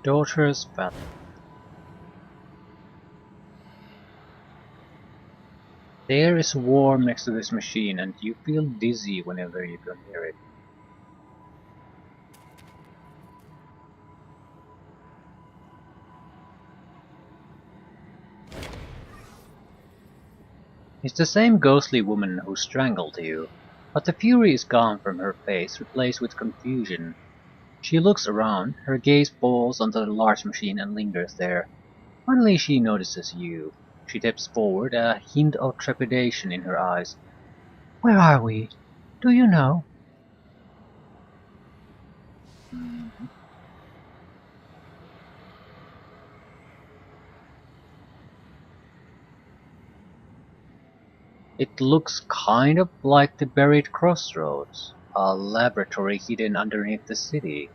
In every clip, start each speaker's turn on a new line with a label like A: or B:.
A: Daughter's Battle. The air is warm next to this machine and you feel dizzy whenever you go near it. It's the same ghostly woman who strangled you, but the fury is gone from her face, replaced with confusion. She looks around, her gaze falls onto the large machine and lingers there. Finally she notices you. She steps forward, a hint of trepidation in her eyes. "Where are we? Do you know?" "Mhm." It looks kind of like the buried crossroads, a laboratory hidden underneath the city.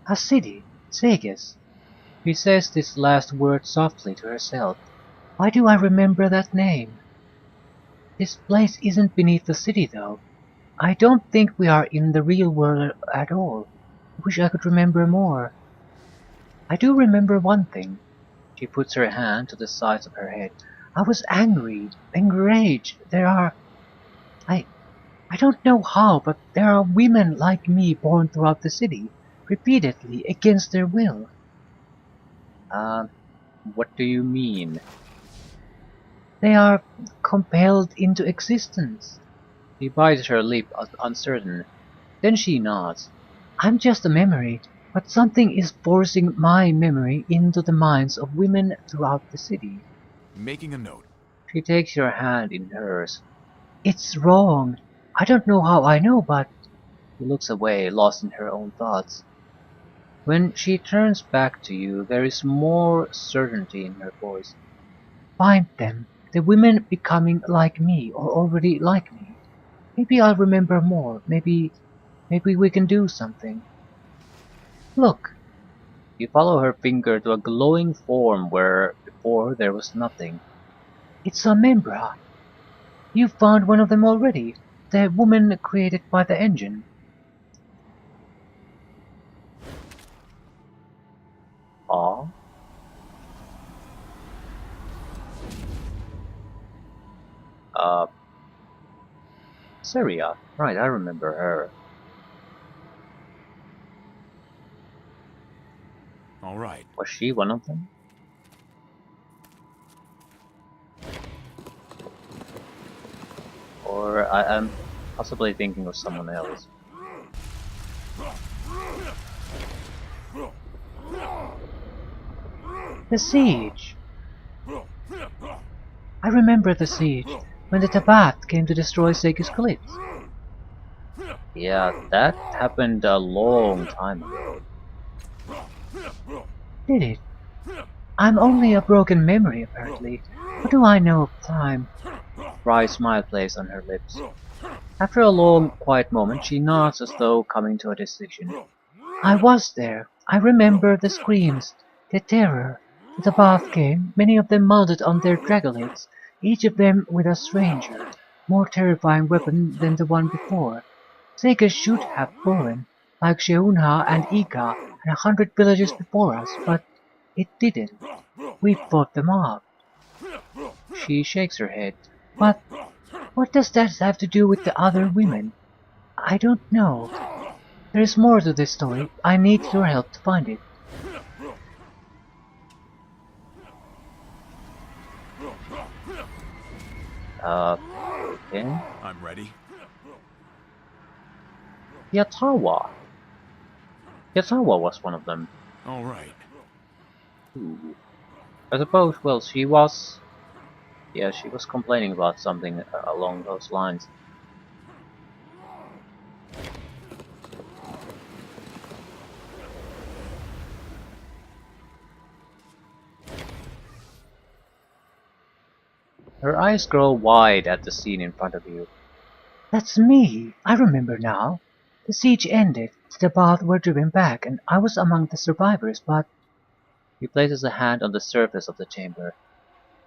A: "A city? Sagas." She says this last word softly to herself. "Why do I remember that name? This place isn't beneath the city, though. I don't think we are in the real world at all. I wish I could remember more. I do remember one thing." She puts her hand to the sides of her head. "I was angry, enraged. I, I don't know how, but there are women like me born throughout the city, repeatedly, against their will." Uh, what do you mean? "They are compelled into existence." She bites her lip, uncertain. Then she nods. "I'm just a memory, but something is forcing my memory into the minds of women throughout the city."
B: Making a note.
A: She takes your hand in hers. "It's wrong. I don't know how I know, but—" She looks away, lost in her own thoughts. When she turns back to you, there is more certainty in her voice. "Find them. The women becoming like me, or already like me. Maybe I'll remember more. Maybe we can do something. Look." You follow her finger to a glowing form where before there was nothing. "It's a Membra. You found one of them already. The woman created by the engine." Ah, uh, Seria. Right, I remember her.
B: All right.
A: Was she one of them? Or I'm possibly thinking of someone else. The siege! I remember the siege, when the Tabath came to destroy Seki's cliffs. Yeah, that happened a long time ago. Did it? I'm only a broken memory, apparently. What do I know of time? Wry smile plays on her lips. After a long, quiet moment, she nods as though coming to a decision. "I was there. I remember the screams, the terror. The bath came, many of them mounted on their dragolids, each of them with a stranger, more terrifying weapon than the one before. Sega should have fallen, like Sheunha and Ika and 100 villages before us, but it didn't. We fought them off." She shakes her head. "But what does that have to do with the other women? I don't know. There is more to this story. I need your help to find it." Uh, okay.
B: I'm ready.
A: Yatawa. Yatawa was one of them.
B: All right.
A: Ooh. I suppose, well, she was... Yeah, she was complaining about something along those lines. Her eyes grow wide at the scene in front of you. "That's me! I remember now. The siege ended, the Baath were driven back, and I was among the survivors, but—" He places a hand on the surface of the chamber.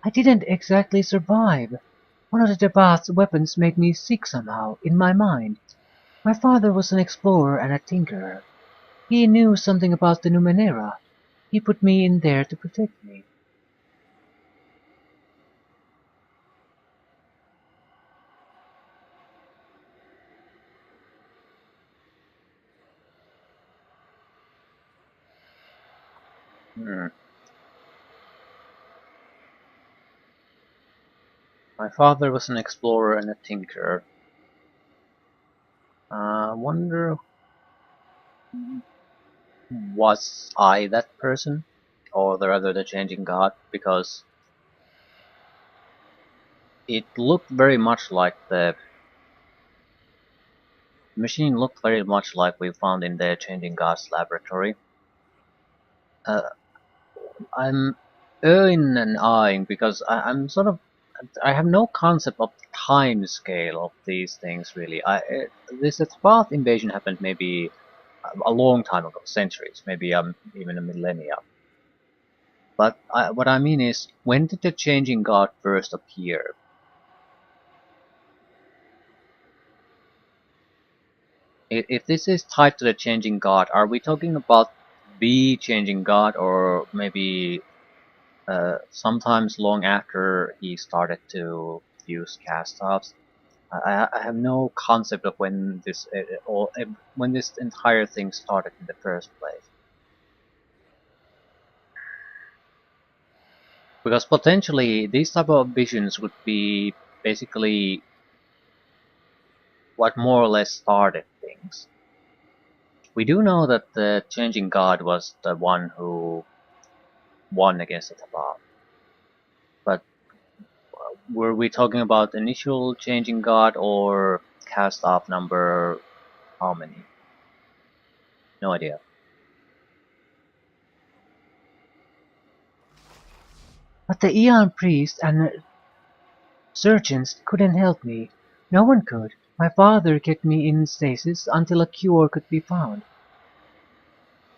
A: "I didn't exactly survive. One of the Baath's weapons made me sick somehow, in my mind. My father was an explorer and a tinkerer. He knew something about the Numenera. He put me in there to protect me. Hmm. My father was an explorer and a tinkerer. I wonder, was I that person? Or rather the changing god? Because it looked very much like the machine looked very much like we found in the changing god's laboratory. Uh, I'm and eyeing because I'm sort of I have no concept of the time scale of these things really. This Earth invasion happened maybe a long time ago, centuries, maybe even a millennia. But what I mean is, when did the changing god first appear? If this is tied to the changing god, are we talking about the changing god, or maybe sometimes long after he started to use cast-offs? I have no concept of when when this entire thing started in the first place. Because potentially these type of visions would be basically what more or less started things. We do know that the changing god was the one who won against the Tabal, but were we talking about initial changing god or cast off number how many? No idea. But the Eon priest and surgeons couldn't help me. No one could. My father kept me in stasis until a cure could be found.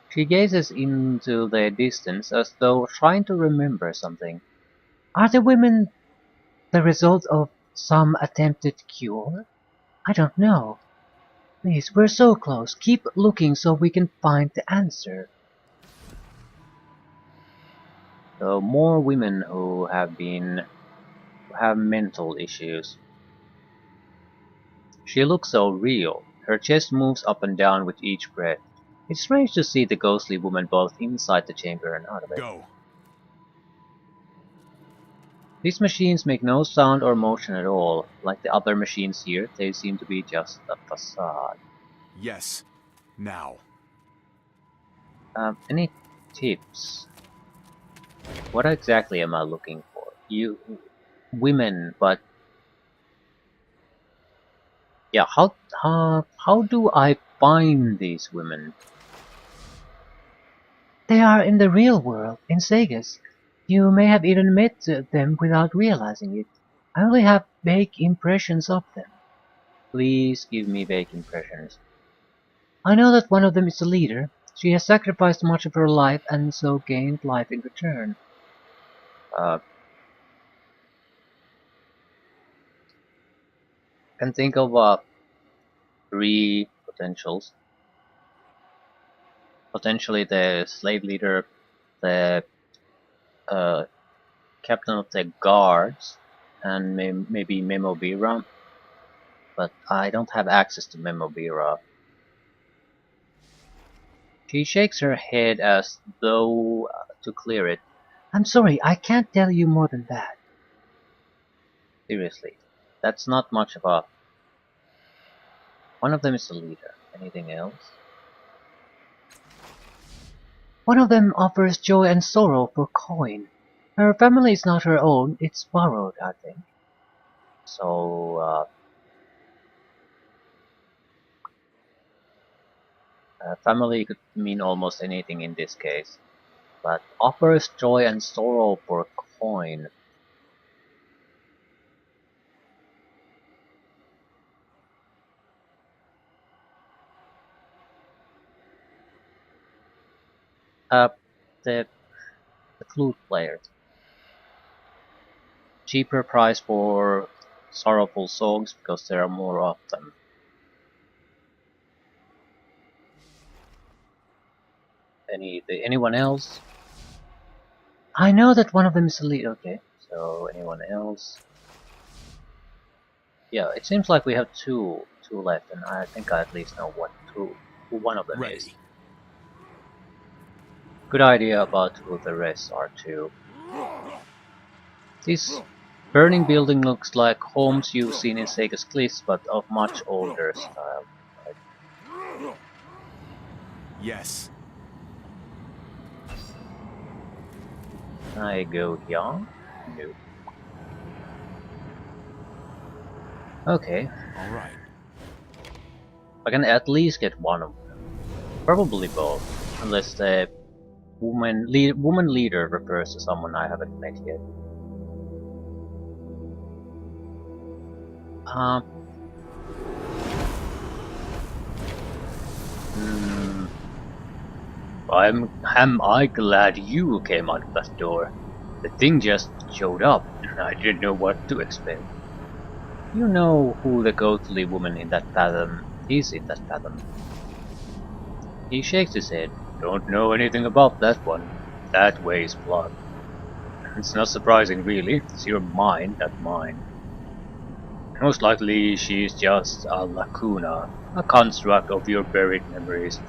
A: She gazes into the distance as though trying to remember something. Are the women the result of some attempted cure? I don't know. Please, we're so close. Keep looking so we can find the answer. So more women who have mental issues. She looks so real. Her chest moves up and down with each breath. It's strange to see the ghostly woman both inside the chamber and out of it.
B: Go.
A: These machines make no sound or motion at all. Like the other machines here, they seem to be just a facade.
B: Yes. Now.
A: Any tips? What exactly am I looking for? Women, but yeah, how do I find these women? They are in the real world, in Sagas. You may have even met them without realizing it. I only have vague impressions of them. Please give me vague impressions. I know that one of them is the leader. She has sacrificed much of her life and so gained life in return. Uh, can think of three potentials. Potentially the slave leader, the uh, captain of the guards, and maybe Memobira. But I don't have access to Memobira. She shakes her head as though to clear it. I'm sorry, I can't tell you more than that. Seriously, that's not much of a... One of them is the leader. Anything else? One of them offers joy and sorrow for coin. Her family is not her own, it's borrowed, I think. So, family could mean almost anything in this case. But offers joy and sorrow for coin. Uh, the, the flute players. Cheaper price for sorrowful songs because there are more of them. Anyone else? I know that one of them is a lead. Okay, so anyone else? Yeah, it seems like we have two left, and I think I at least know who one of them is.
B: Ready.
A: Good idea about who the rest are too. This burning building looks like homes you've seen in Sega's Cliffs, but of much older style.
B: Yes.
A: Can I go here? No. Okay,
B: All right.
A: I can at least get one of them. Probably both, unless the woman leader refers to someone I haven't met yet. Hmm, am I glad you came out of that door. The thing just showed up, and I didn't know what to expect. You know who the ghostly woman in that fathom is in that fathom? He shakes his head. Don't know anything about that one. That weighs blood. It's not surprising, really. It's your mind, not mine. Most likely, she's just a lacuna, a construct of your buried memories.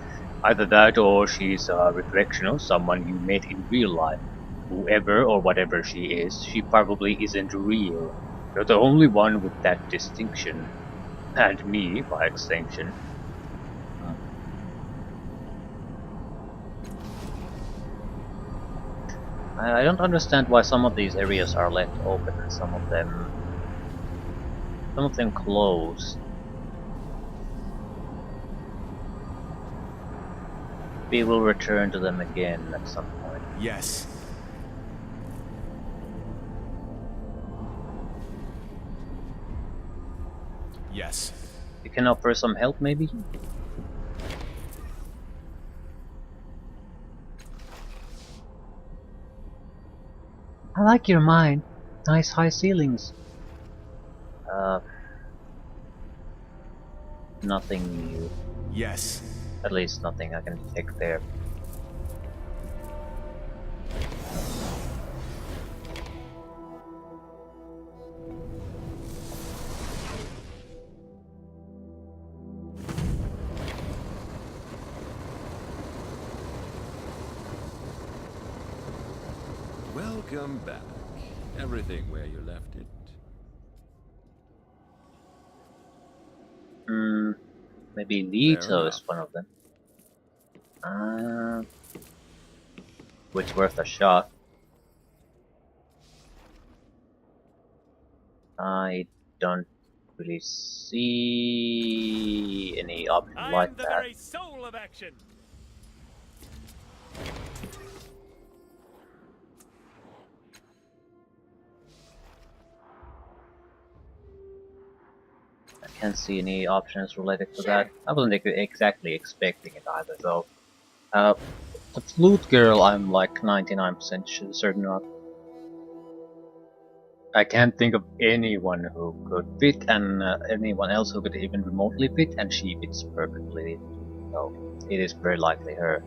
A: Either that or she's a reflection of someone you met in real life. Whoever or whatever she is, she probably isn't real. You're the only one with that distinction. And me, by extension. I don't understand why some of these areas are left open and some of them closed. We will return to them again at some point.
B: Yes. Yes.
A: You can offer some help, maybe? I like your mind. Nice high ceilings. Nothing new.
B: Yes.
A: At least nothing I can detect there.
C: Welcome back. Everything where you left it.
A: Maybe
C: Fair
A: Leto
C: enough.
A: is one of them. Which worth a shot. I don't really see any option
D: I
A: like
D: am the
A: that.
D: very soul of action.
A: I can't see any options related to that. I wasn't exactly expecting it either, though. The flute girl, I'm like 99% certain of. I can't think of anyone who could fit, and anyone else who could even remotely fit, and she fits perfectly. So it is very likely her.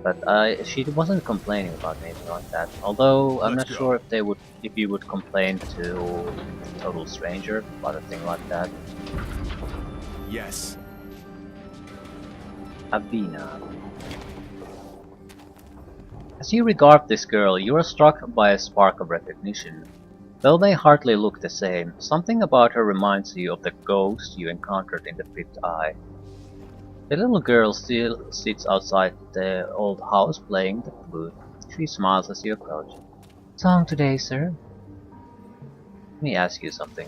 A: But she wasn't complaining about anything like that. Although I'm
B: Let's
A: not
B: go.
A: sure if you would complain to a total stranger about a thing like that.
B: Yes.
A: Abina. As you regard this girl, you are struck by a spark of recognition. Though they hardly look the same, something about her reminds you of the ghost you encountered in the Fifth Eye. The little girl still sits outside the old house playing the flute. She smiles as you approach. Song today, sir? Let me ask you something.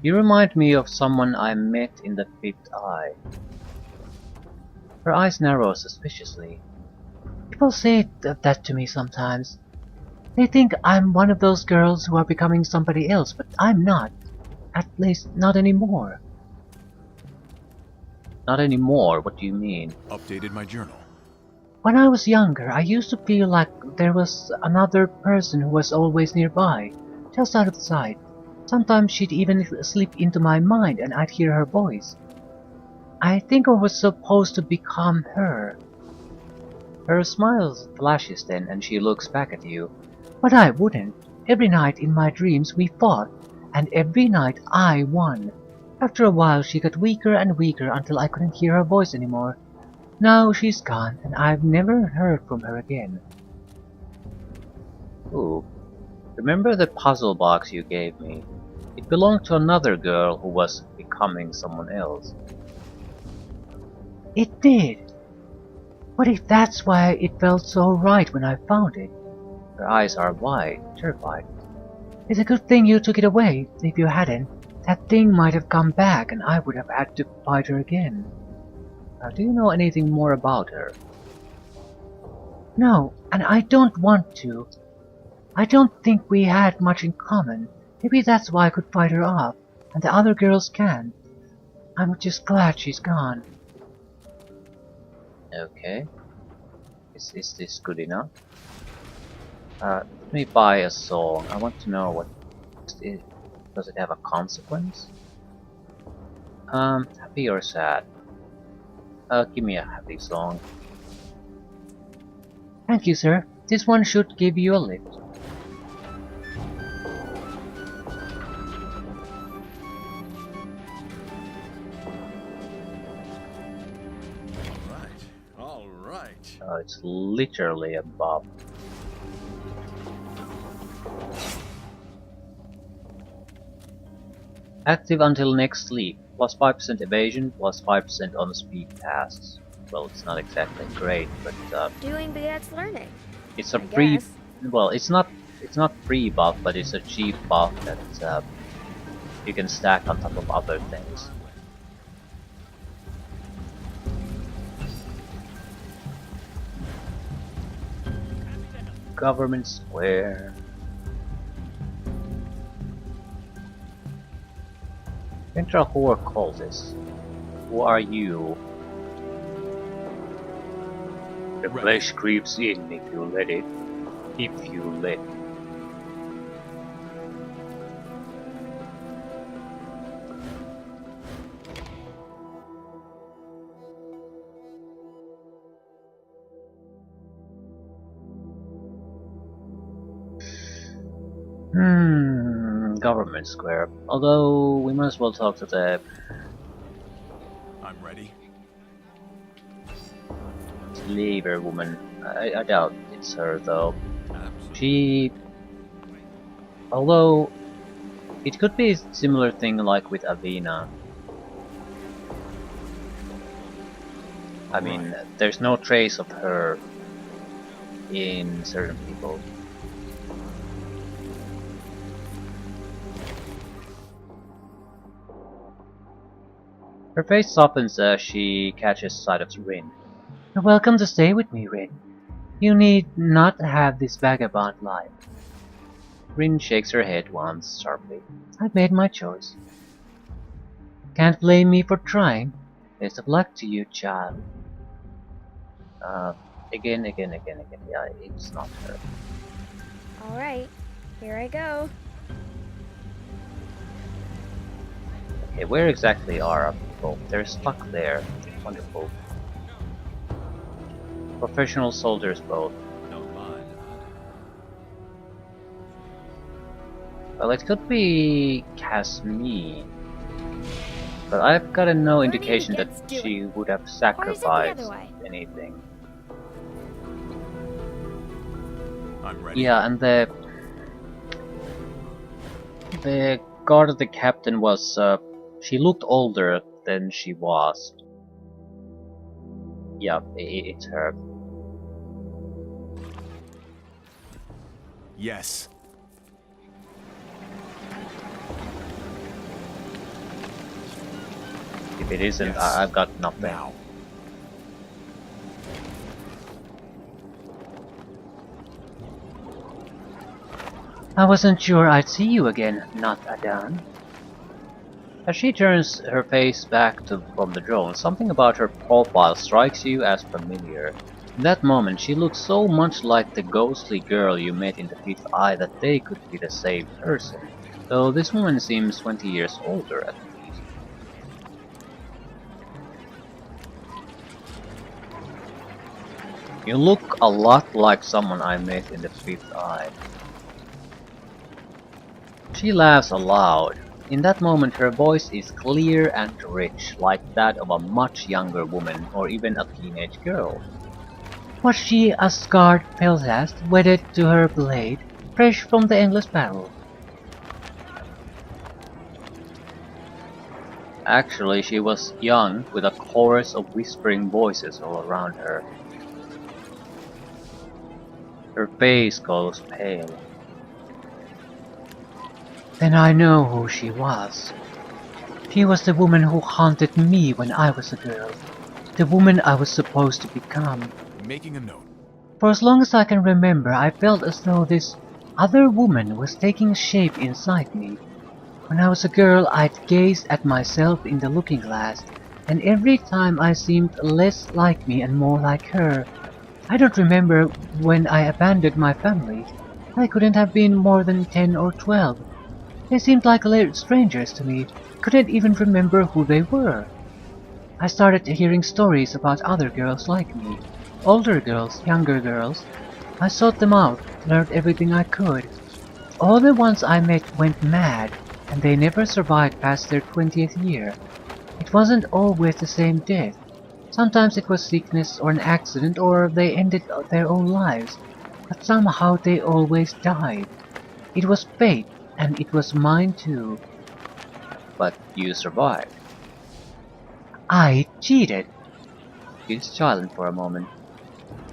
A: You remind me of someone I met in the Fifth Eye. Her eyes narrow suspiciously. People say that to me sometimes. They think I'm one of those girls who are becoming somebody else, but I'm not. At least, not anymore. Not anymore? What do you mean?
B: Updated my journal.
A: When I was younger, I used to feel like there was another person who was always nearby, just out of sight. Sometimes she'd even slip into my mind and I'd hear her voice. I think I was supposed to become her. Her smile flashes then and she looks back at you. But I wouldn't. Every night in my dreams we fought, and every night I won. After a while she got weaker and weaker until I couldn't hear her voice anymore. Now she's gone and I've never heard from her again. Ooh. Remember the puzzle box you gave me? It belonged to another girl who was becoming someone else. It did. What if that's why it felt so right when I found it? Her eyes are wide, terrified. It's a good thing you took it away. If you hadn't, that thing might have come back and I would have had to fight her again. Now, do you know anything more about her? No, and I don't want to. I don't think we had much in common. Maybe that's why I could fight her off, and the other girls can't. I'm just glad she's gone. Okay. Is this good enough? Let me buy a song. I want to know what it does. It have a consequence? Happy or sad? Give me a happy song. Thank you, sir. This one should give you a lift. It's literally a bob. Active until next sleep. Plus 5% evasion, plus 5% on speed tasks. Well, it's not exactly great, but
D: doing begets learning.
A: It's a
D: I
A: free.
D: guess.
A: Well, it's not free buff, but it's a cheap buff that you can stack on top of other things. Government Square. Enter a horde cultist. Who are you? The flesh creeps in if you let it. If you let. Government Square. Although we might as well talk to the
B: I'm ready.
A: slaver woman. I doubt it's her though.
C: Absolutely.
A: She, although it could be a similar thing like with Avina. I mean, there's no trace of her in certain people. Her face softens as she catches sight of Rin. You're welcome to stay with me, Rin. You need not have this vagabond life. Rin shakes her head once, sharply. I've made my choice. Can't blame me for trying. Best of luck to you, child. Again. Yeah, it's not her.
D: Alright, here I go.
A: Okay, where exactly are our people? They're stuck there. Wonderful. Professional soldiers both.
C: Don't mind.
A: Well, it could be Kasmi. But I've got no indication that
D: gets doing.
A: she would have
D: Or is it the
A: sacrificed
D: other way?
A: anything.
B: I'm ready.
A: Yeah, and the guard of the captain was she looked older than she was. Yeah, it's her.
B: Yes.
A: If it isn't,
B: Yes.
A: I've got nothing.
B: Now.
A: I wasn't sure I'd see you again, not Adan. As she turns her face back from the drone, something about her profile strikes you as familiar. In that moment, she looks so much like the ghostly girl you met in the Fifth Eye that they could be the same person. though this woman seems 20 years older at least. You look a lot like someone I met in the Fifth Eye. She laughs aloud. In that moment her voice is clear and rich, like that of a much younger woman or even a teenage girl. Was she a scarred peltast wedded to her blade, fresh from the endless battle? Actually, she was young, with a chorus of whispering voices all around her. Her face goes pale. Then I know who she was. She was the woman who haunted me when I was a girl. The woman I was supposed to become.
B: Making a note.
A: For as long as I can remember, I felt as though this other woman was taking shape inside me. When I was a girl, I'd gaze at myself in the looking glass, and every time I seemed less like me and more like her. I don't remember when I abandoned my family. I couldn't have been more than 10 or 12. They seemed like strangers to me, couldn't even remember who they were. I started hearing stories about other girls like me. Older girls, younger girls. I sought them out, learned everything I could. All the ones I met went mad, and they never survived past their 20th year. It wasn't always the same death. Sometimes it was sickness or an accident or they ended their own lives. But somehow they always died. It was fate, and it was mine too. But you survived. I cheated. She's silent for a moment.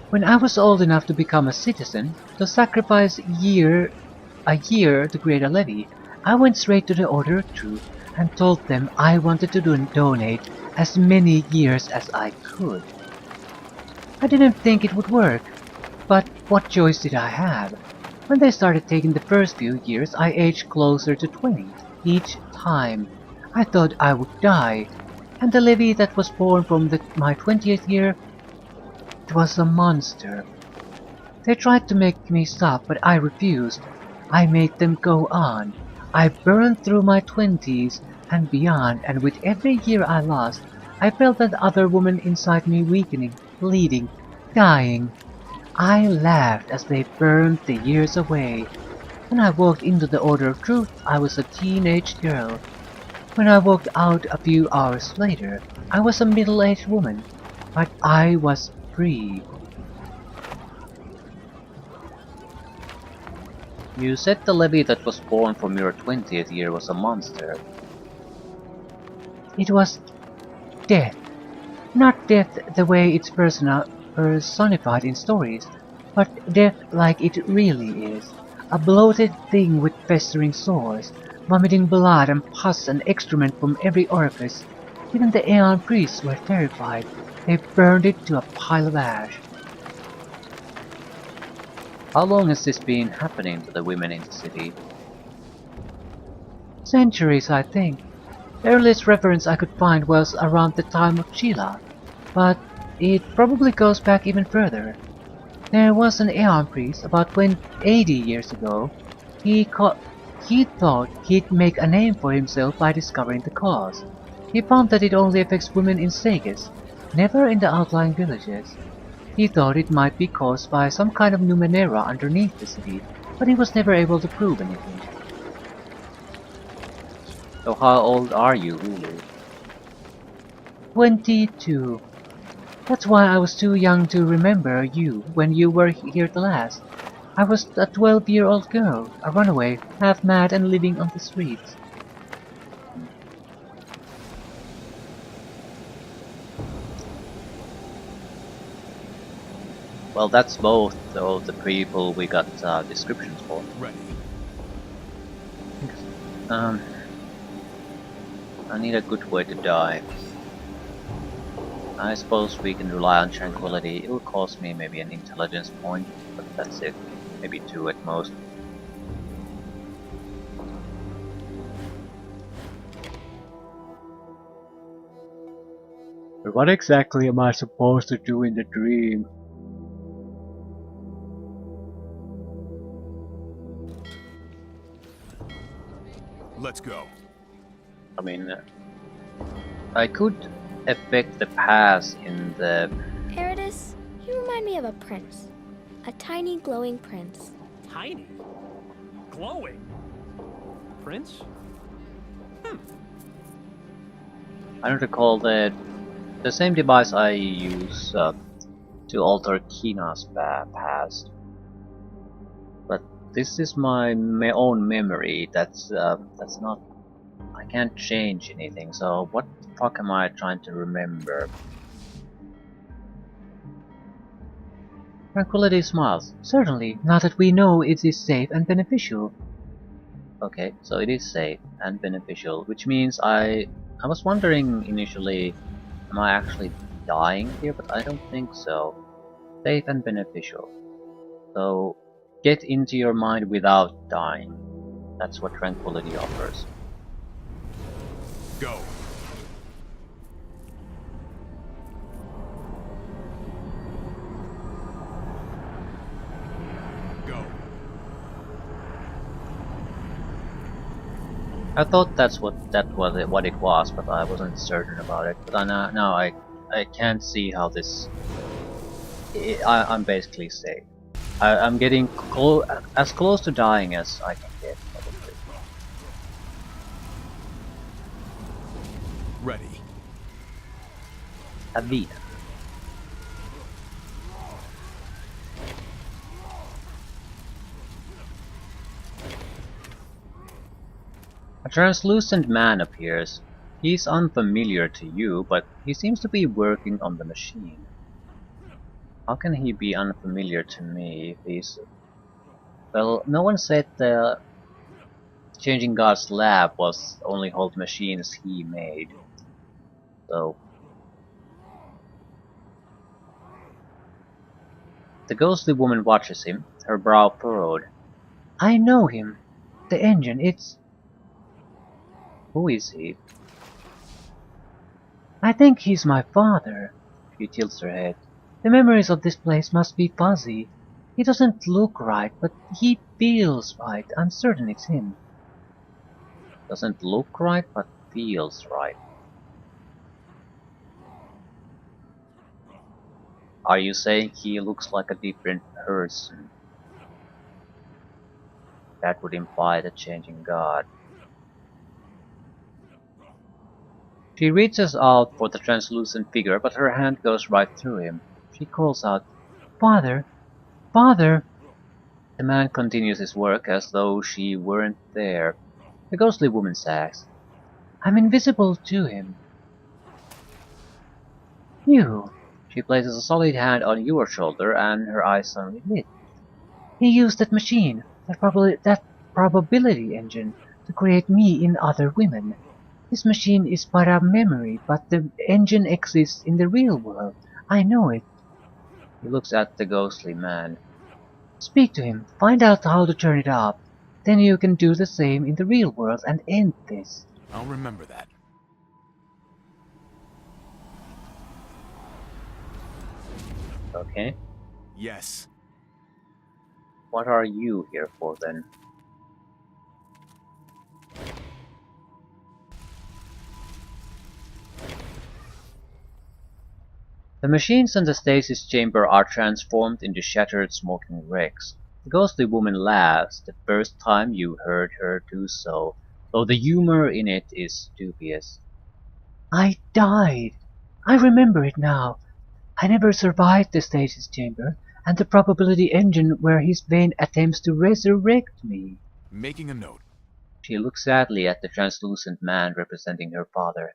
A: When I was old enough to become a citizen, to sacrifice a year to create a levy, I went straight to the Order of Truth and told them I wanted to donate as many years as I could. I didn't think it would work, but what choice did I have? When they started taking the first few years, I aged closer to 20 each time. I thought I would die, and the levy that was born from my 20th year, it was a monster. They tried to make me stop, but I refused. I made them go on. I burned through my 20s and beyond, and with every year I lost, I felt that other woman inside me weakening, bleeding, dying. I laughed as they burned the years away. When I walked into the Order of Truth, I was a teenage girl. When I walked out a few hours later, I was a middle-aged woman. But I was free. You said the levy that was born from your 20th year was a monster. It was death. Not death the way it's personified in stories, but death like it really is. A bloated thing with festering sores, vomiting blood and pus and excrement from every orifice. Even the Aeon priests were terrified. They burned it to a pile of ash. How long has this been happening to the women in the city? Centuries, I think. The earliest reference I could find was around the time of Sheila, but it probably goes back even further. There was an Aeon priest about 80 years ago. He thought he'd make a name for himself by discovering the cause. He found that it only affects women in Sagas, never in the outlying villages. He thought it might be caused by some kind of Numenera underneath the city, but he was never able to prove anything. So how old are you, really? 22. That's why I was too young to remember you when you were here the last. I was a 12-year-old girl, a runaway, half mad and living on the streets. Well, that's both of the people we got descriptions for.
B: Ready.
A: I need a good way to die. I suppose we can rely on tranquility. It will cost me maybe an intelligence point, but that's it. Maybe 2 at most. But what exactly am I supposed to do in the dream?
B: Let's go.
A: I mean, I could affect the pass in the...
D: Eridus, you remind me of a prince. A tiny glowing prince.
E: Tiny. Glowing. Prince?
A: I don't recall the same device I use to alter Kina's past. But this is my own memory. That's not. I can't change anything. So what the fuck am I trying to remember? Tranquility smiles. Certainly, now that we know it is safe and beneficial. Okay, so it is safe and beneficial, which means I was wondering initially, am I actually dying here? But I don't think so. Safe and beneficial. So get into your mind without dying. That's what tranquility offers.
B: Go. Go.
A: I thought that's what it was, but I wasn't certain about it. But now I can't see how this. I'm basically safe. I'm getting as close to dying as I can get, probably.
B: Ready.
A: Avina. A translucent man appears. He's unfamiliar to you, but he seems to be working on the machine. How can he be unfamiliar to me if he's... Well, no one said the Changing God's lab was only hold machines he made. So... The ghostly woman watches him, her brow furrowed. I know him. The engine, it's... Who is he? I think he's my father. She tilts her head. The memories of this place must be fuzzy. He doesn't look right, but he feels right. I'm certain it's him. Doesn't look right, but feels right. Are you saying he looks like a different person? That would imply the changing God. She reaches out for the translucent figure, but her hand goes right through him. She calls out, Father! Father! The man continues his work as though she weren't there. The ghostly woman sags. I'm invisible to him. You. She places a solid hand on your shoulder and her eyes suddenly lit. He used that machine, that probability engine, to create me in other women. This machine is but a memory, but the engine exists in the real world. I know it. He looks at the ghostly man. Speak to him, find out how to turn it off. Then you can do the same in the real world and end this.
B: I'll remember that.
A: Okay.
B: Yes.
A: What are you here for then? The machines in the stasis chamber are transformed into shattered smoking wrecks. The ghostly woman laughs, the first time you heard her do so, though the humor in it is dubious. I died! I remember it now. I never survived the stasis chamber, and the probability engine where his vain attempts to resurrect me.
B: Making a note.
A: She looks sadly at the translucent man representing her father.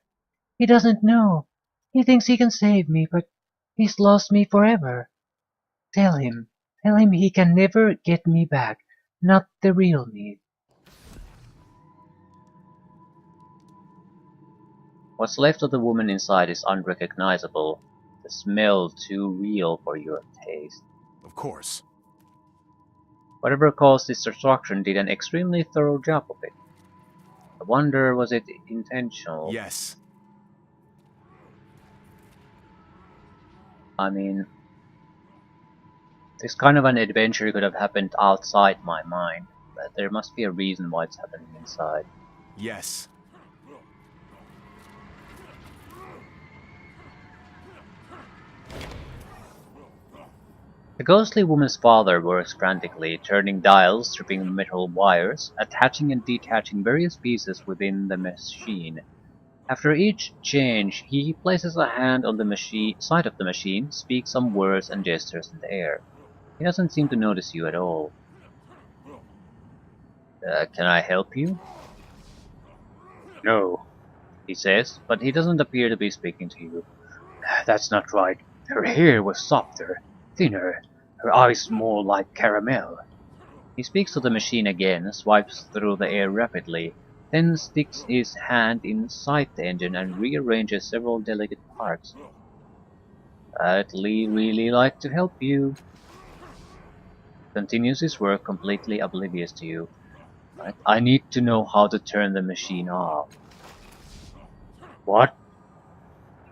A: He doesn't know. He thinks he can save me, but he's lost me forever. Tell him he can never get me back, not the real me. What's left of the woman inside is unrecognizable, the smell too real for your taste.
B: Of course.
A: Whatever caused this destruction did an extremely thorough job of it. I wonder, was it intentional?
B: Yes.
A: I mean, this kind of an adventure could have happened outside my mind, but there must be a reason why it's happening inside.
B: Yes.
A: The ghostly woman's father works frantically, turning dials, stripping metal wires, attaching and detaching various pieces within the machine. After each change, he places a hand on the side of the machine, speaks some words and gestures in the air. He doesn't seem to notice you at all. Can I help you? No, he says, but he doesn't appear to be speaking to you. That's not right. Her hair was softer, thinner, her eyes more like caramel. He speaks to the machine again, swipes through the air rapidly, then sticks his hand inside the engine and rearranges several delicate parts. I'd really like to help you. Continues his work completely oblivious to you. I need to know how to turn the machine off. What?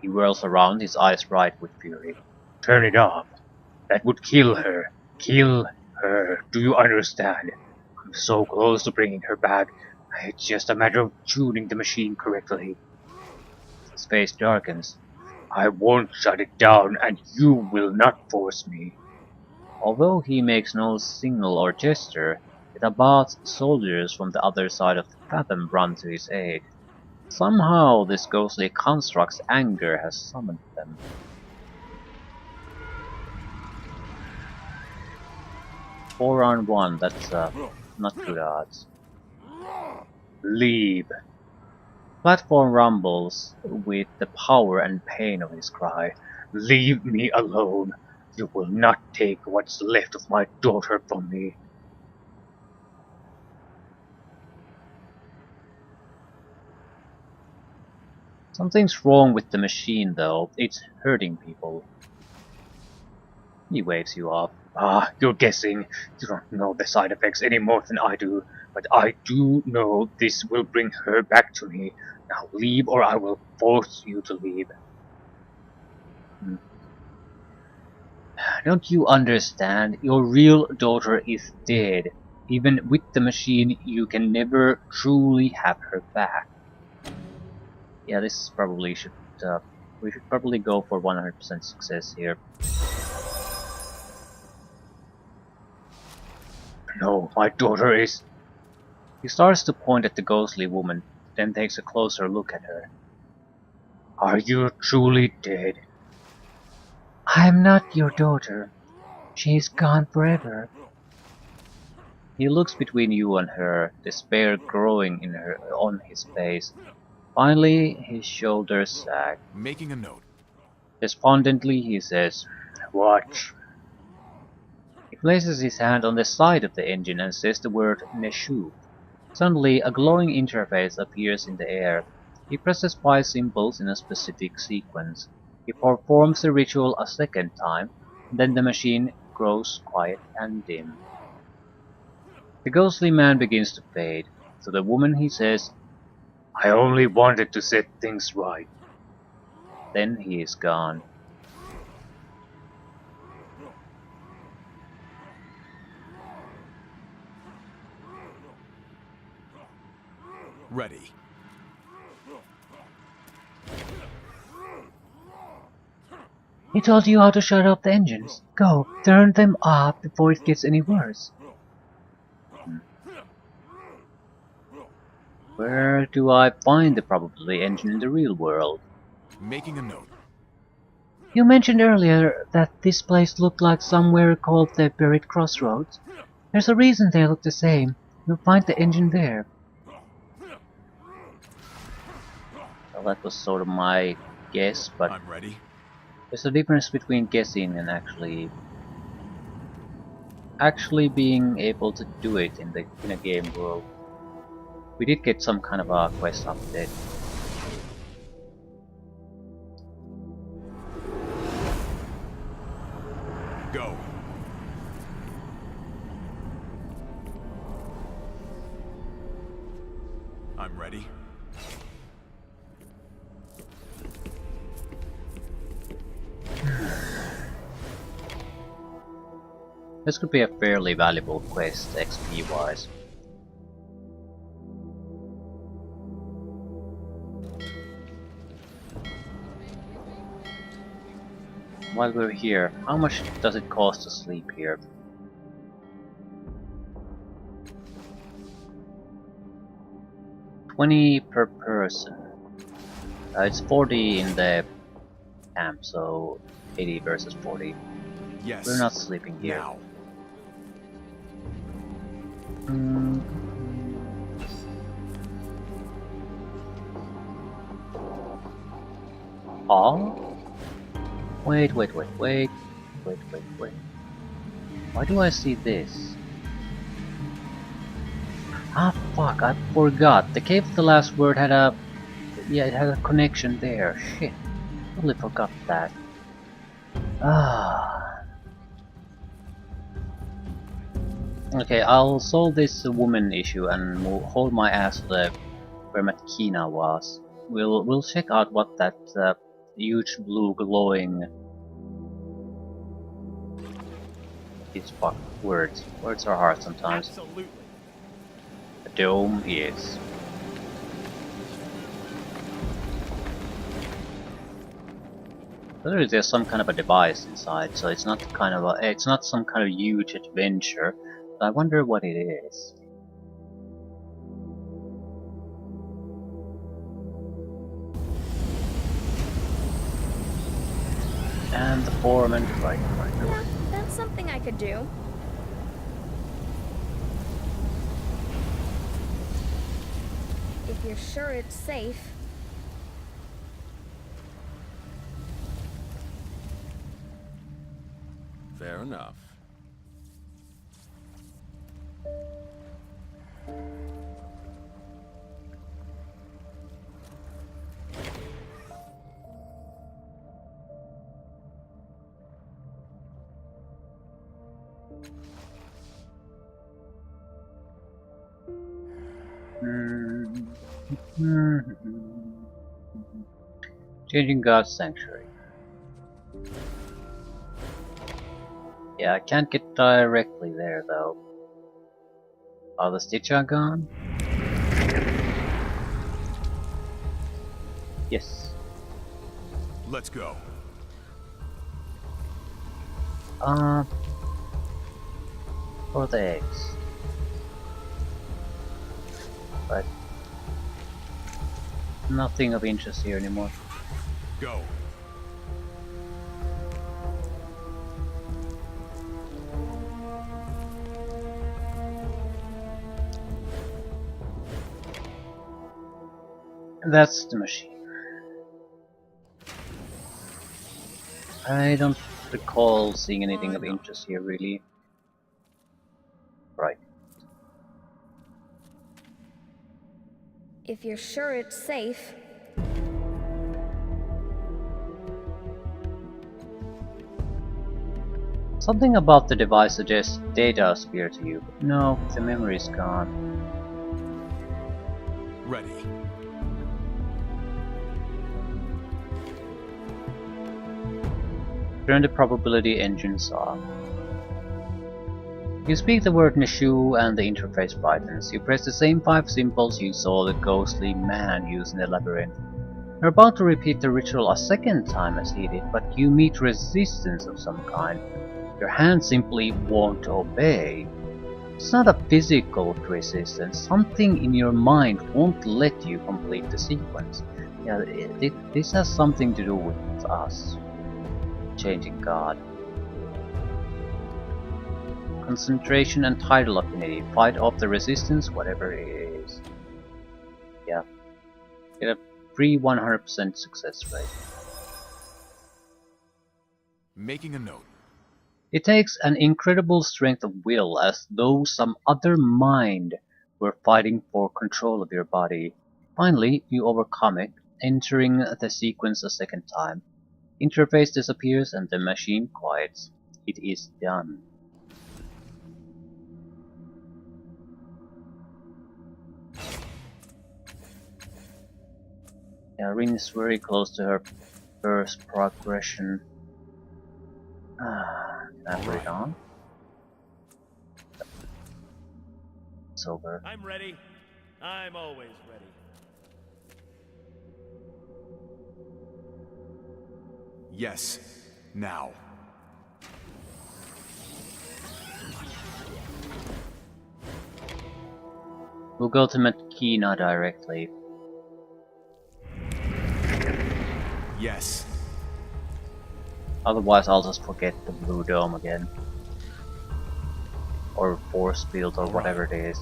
A: He whirls around, his eyes bright with fury. Turn it off. That would kill her. Kill her. Do you understand? I'm so close to bringing her back. It's just a matter of tuning the machine correctly. His face darkens. I won't shut it down, and you will not force me. Although he makes no signal or gesture, the Abbot's soldiers from the other side of the fathom run to his aid. Somehow this ghostly construct's anger has summoned them. 4-on-1, that's not good odds. Leave. Platform rumbles with the power and pain of his cry. Leave me alone. You will not take what's left of my daughter from me. Something's wrong with the machine though. It's hurting people. He waves you off. Ah, you're guessing. You don't know the side effects any more than I do. But I do know this will bring her back to me. Now leave or I will force you to leave. Don't you understand? Your real daughter is dead. Even with the machine, you can never truly have her back. Yeah, this probably should... we should probably go for 100% success here. No, my daughter is... He starts to point at the ghostly woman, then takes a closer look at her. Are you truly dead? I'm not your daughter. She's gone forever. He looks between you and her, despair growing on his face. Finally, his shoulders sag.
B: Making a note.
A: Despondently, he says, Watch. He places his hand on the side of the engine and says the word Neshu. Suddenly, a glowing interface appears in the air. He presses 5 symbols in a specific sequence. He performs the ritual a second time, then the machine grows quiet and dim. The ghostly man begins to fade. To the woman he says, I only wanted to set things right. Then he is gone.
B: Ready.
A: He told you how to shut off the engines. Go, turn them off before it gets any worse. Where do I find the probably engine in the real world?
B: Making a note.
A: You mentioned earlier that this place looked like somewhere called the Buried Crossroads. There's a reason they look the same. You'll find the engine there. Well, that was sort of my guess, but
B: I'm ready.
A: there's a difference between guessing and actually being able to do it in a game world. We did get some kind of a quest update.
B: Go. I'm ready.
A: This could be a fairly valuable quest XP wise. while we're here, how much does it cost to sleep here? $20 per person. It's 40 in the camp, so 80 versus 40.
B: Yes.
A: We're not sleeping here.
B: Now.
A: Mm. Oh? Wait. Wait. Why do I see this? Ah, fuck, I forgot. The Cave of the Last Word had a... Yeah, it had a connection there. Shit. Totally forgot that. Ah. Okay, I'll solve this woman issue and hold my ass to the where Matkina was. We'll check out what that huge blue glowing... These fuck words. Words are hard sometimes.
E: Absolutely.
A: The dome is. Clearly there's some kind of a device inside, so it's not it's not some kind of huge adventure. But I wonder what it is. And the foreman, right.
D: Yeah, that's something I could do. If you're sure it's safe.
C: Fair enough.
A: Changing God's Sanctuary. Yeah, I can't get directly there though. Are the Stitcher gone? Yes.
B: Let's go.
A: For the eggs. But nothing of interest here anymore.
B: Go.
A: That's the machine. I don't recall seeing anything of interest here really. Right.
D: If you're sure it's safe.
A: Something about the device suggests data appear to you, but no, the memory is gone.
B: Ready.
A: Turn the probability engines off. You speak the word Nishu and the interface brightens. You press the same 5 symbols you saw the ghostly man use in the labyrinth. You're about to repeat the ritual a second time as he did, but you meet resistance of some kind. Your hand simply won't obey. It's not a physical resistance, something in your mind won't let you complete the sequence. Yeah, this has something to do with us. Changing God. Concentration and tidal affinity. Fight off the resistance, whatever it is. Yeah. Get a free 100% success rate.
B: Making a note.
A: It takes an incredible strength of will, as though some other mind were fighting for control of your body. Finally, you overcome it, entering the sequence a second time. Interface disappears and the machine quiets. It is done. Yeah, Rin is very close to her first progression. Can I put it on? It's over.
E: I'm ready. I'm always ready.
B: Yes. Now.
A: We'll go to Makina directly.
B: Yes.
A: Otherwise I'll just forget the blue dome again. Or force field or whatever it is.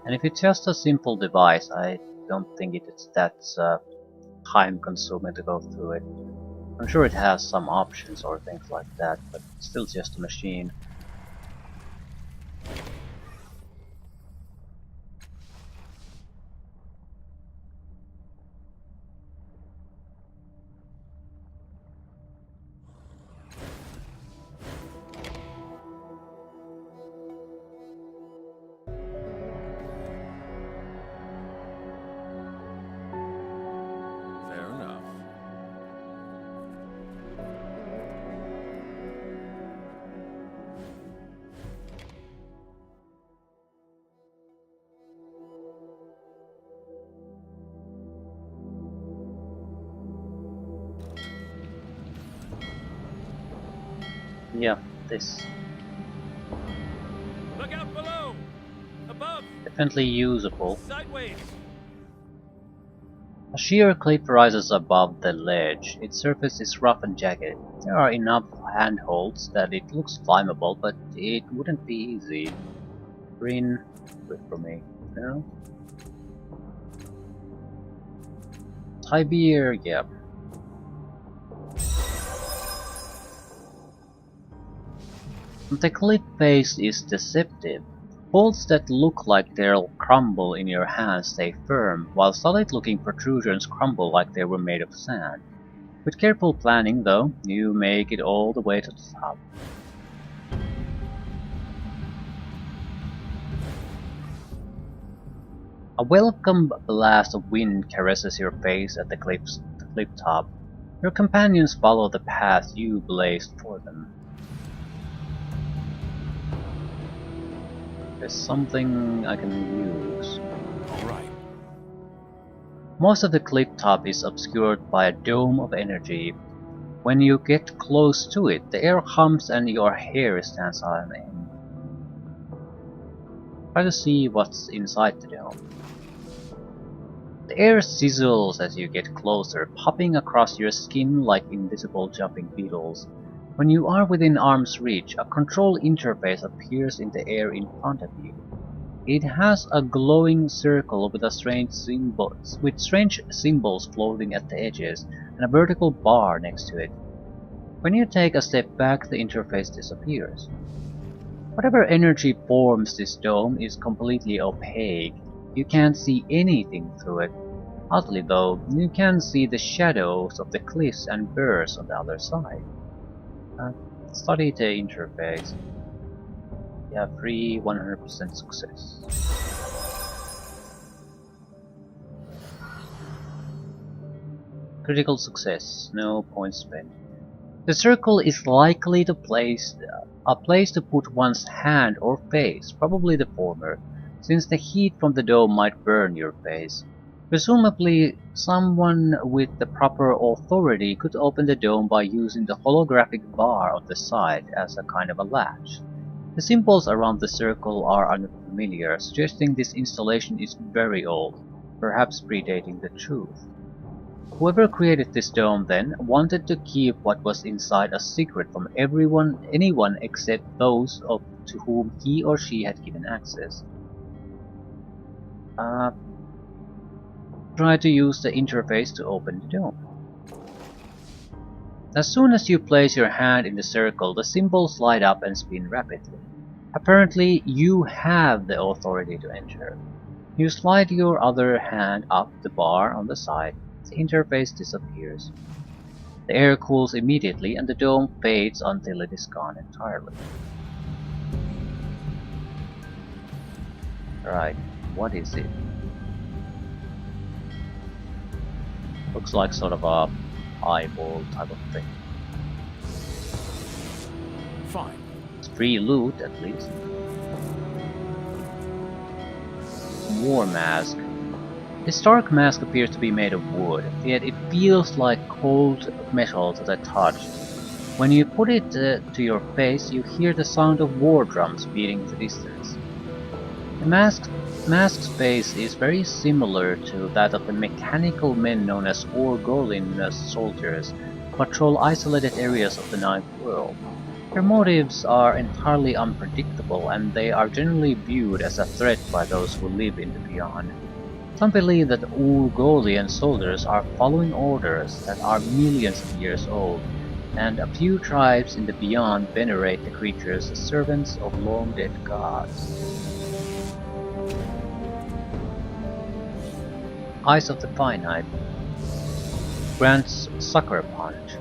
A: And if it's just a simple device, I don't think it's that time consuming to go through it. I'm sure it has some options or things like that, but it's still just a machine.
C: Fair enough.
A: Yeah, this.
E: Look out below! Above!
A: Definitely usable.
E: Sideways!
A: A sheer cliff rises above the ledge. Its surface is rough and jagged. There are enough handholds that it looks climbable, but it wouldn't be easy. Green, good for me. No? Siberia. The cliff face is deceptive. Bolts that look like they'll crumble in your hands stay firm, while solid-looking protrusions crumble like they were made of sand. With careful planning, though, you make it all the way to the top. A welcome blast of wind caresses your face at the cliff top. Your companions follow the path you blazed for them. There's something I can use.
B: Alright.
A: Most of the cliff top is obscured by a dome of energy. When you get close to it, the air hums and your hair stands on end. Try to see what's inside the dome. The air sizzles as you get closer, popping across your skin like invisible jumping beetles. When you are within arm's reach, a control interface appears in the air in front of you. It has a glowing circle with strange symbols floating at the edges, and a vertical bar next to it. When you take a step back, the interface disappears. Whatever energy forms this dome is completely opaque. You can't see anything through it. Oddly though, you can see the shadows of the cliffs and birds on the other side. Study the interface. Yeah, free 100% success. Critical success, no points spent. The circle is likely a place to put one's hand or face, probably the former, since the heat from the dome might burn your face. Presumably, someone with the proper authority could open the dome by using the holographic bar on the side as a kind of a latch. The symbols around the circle are unfamiliar, suggesting this installation is very old, perhaps predating the truth. Whoever created this dome then wanted to keep what was inside a secret from anyone except those to whom he or she had given access. Try to use the interface to open the dome. As soon as you place your hand in the circle, the symbols light up and spin rapidly. Apparently, you have the authority to enter. You slide your other hand up the bar on the side. The interface disappears. The air cools immediately and the dome fades until it is gone entirely. Right, what is it? Looks like sort of a eyeball type of thing.
B: Fine.
A: It's free loot at least. War mask. The stark mask appears to be made of wood, yet it feels like cold metal to the touch. When you put it to your face, you hear the sound of war drums beating in the distance. The mask's face is very similar to that of the mechanical men known as Orgolin soldiers who patrol isolated areas of the Ninth World. Their motives are entirely unpredictable, and they are generally viewed as a threat by those who live in the Beyond. Some believe that Urgolian soldiers are following orders that are millions of years old, and a few tribes in the Beyond venerate the creatures as servants of long-dead gods. Eyes of the Finite grants Sucker Punch.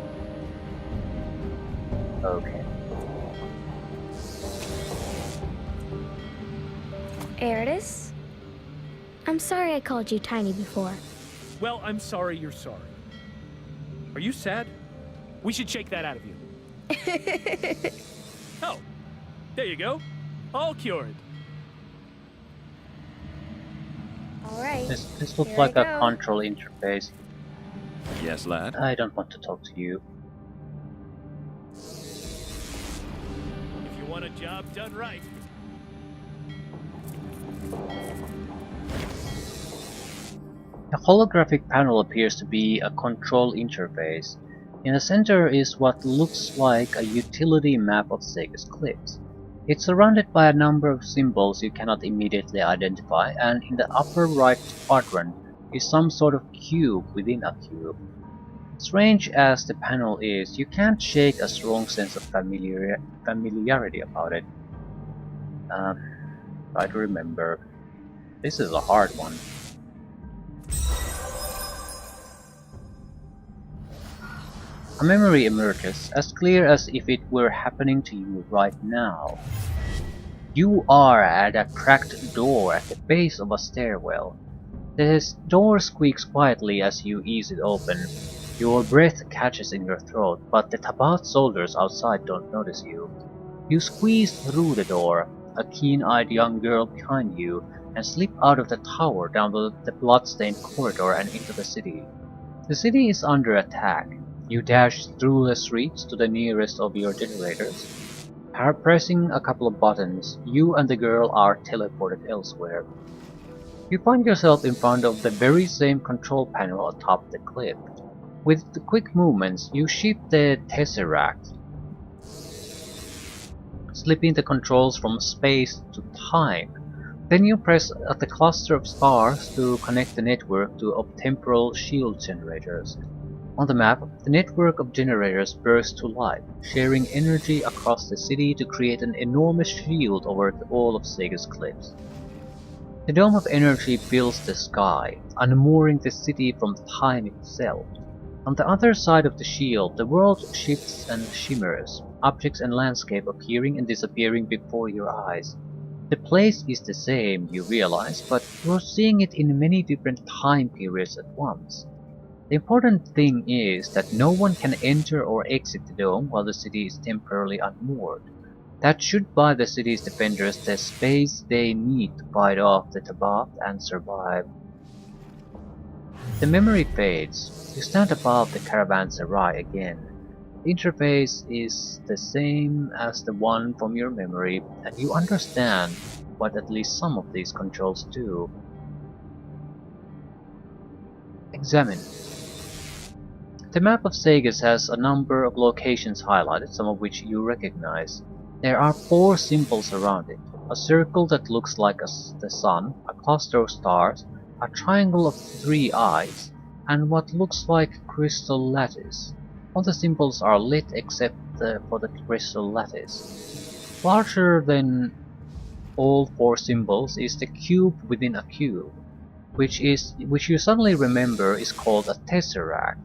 A: Okay.
D: Eridus? I'm sorry I called you tiny before.
E: Well, I'm sorry you're sorry. Are you sad? We should shake that out of you. Oh, there you go. All cured.
D: Alright.
A: This looks
D: Here
A: like
D: I
A: a
D: go.
A: control interface.
C: Yes, lad?
A: I don't want to talk to you.
E: If you want a job done right.
A: The holographic panel appears to be a control interface. In the center is what looks like a utility map of Sega's Cliffs. It's surrounded by a number of symbols you cannot immediately identify, and in the upper right quadrant is some sort of cube within a cube. Strange as the panel is, you can't shake a strong sense of familiarity about it. Try to remember. This is a hard one. A memory emerges, as clear as if it were happening to you right now. You are at a cracked door at the base of a stairwell. The door squeaks quietly as you ease it open. Your breath catches in your throat, but the Tabath soldiers outside don't notice you. You squeeze through the door, a keen-eyed young girl behind you, and slip out of the tower down the blood-stained corridor and into the city. The city is under attack. You dash through the streets to the nearest of your generators. Pressing a couple of buttons, you and the girl are teleported elsewhere. You find yourself in front of the very same control panel atop the cliff. With the quick movements, you shift the Tesseract, slipping the controls from space to time. Then you press at the cluster of stars to connect the network to temporal shield generators. On the map, the network of generators bursts to life, sharing energy across the city to create an enormous shield over all of Sega's Cliffs. The dome of energy fills the sky, unmooring the city from time itself. On the other side of the shield, the world shifts and shimmers, objects and landscape appearing and disappearing before your eyes. The place is the same, you realize, but you're seeing it in many different time periods at once. The important thing is that no one can enter or exit the dome while the city is temporarily unmoored. That should buy the city's defenders the space they need to fight off the Tabath and survive. The memory fades. You stand above the caravanserai again. The interface is the same as the one from your memory, and you understand what at least some of these controls do. Examine. The map of Segas has a number of locations highlighted, some of which you recognize. There are 4 symbols around it: a circle that looks like the sun, a cluster of stars, a triangle of 3 eyes, and what looks like crystal lattice. All the symbols are lit except for the crystal lattice. Larger than all 4 symbols is the cube within a cube, which you suddenly remember is called a tesseract.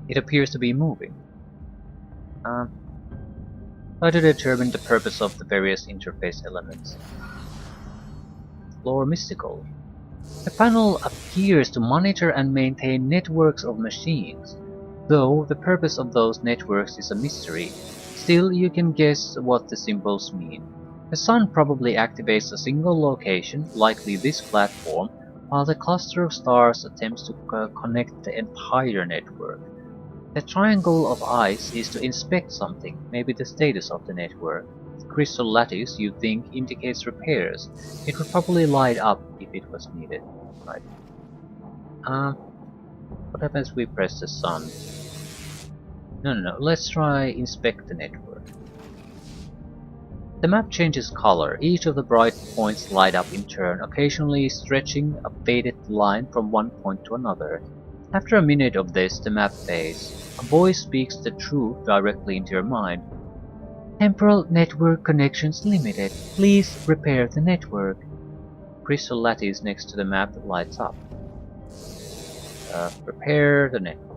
A: It appears to be moving. Try to determine the purpose of the various interface elements. Lore Mystical. The panel appears to monitor and maintain networks of machines, though the purpose of those networks is a mystery. Still, you can guess what the symbols mean. The sun probably activates a single location, likely this platform, while the cluster of stars attempts to connect the entire network. The triangle of eyes is to inspect something, maybe the status of the network. The crystal lattice, you think, indicates repairs. It would probably light up if it was needed. Right. What happens if we press the sun? No. Let's try inspect the network. The map changes color. Each of the bright points light up in turn, occasionally stretching a faded line from one point to another. After a minute of this, the map fades. A voice speaks the truth directly into your mind. Temporal network connections limited. Please repair the network. Crystal lattice next to the map lights up. Repair the network.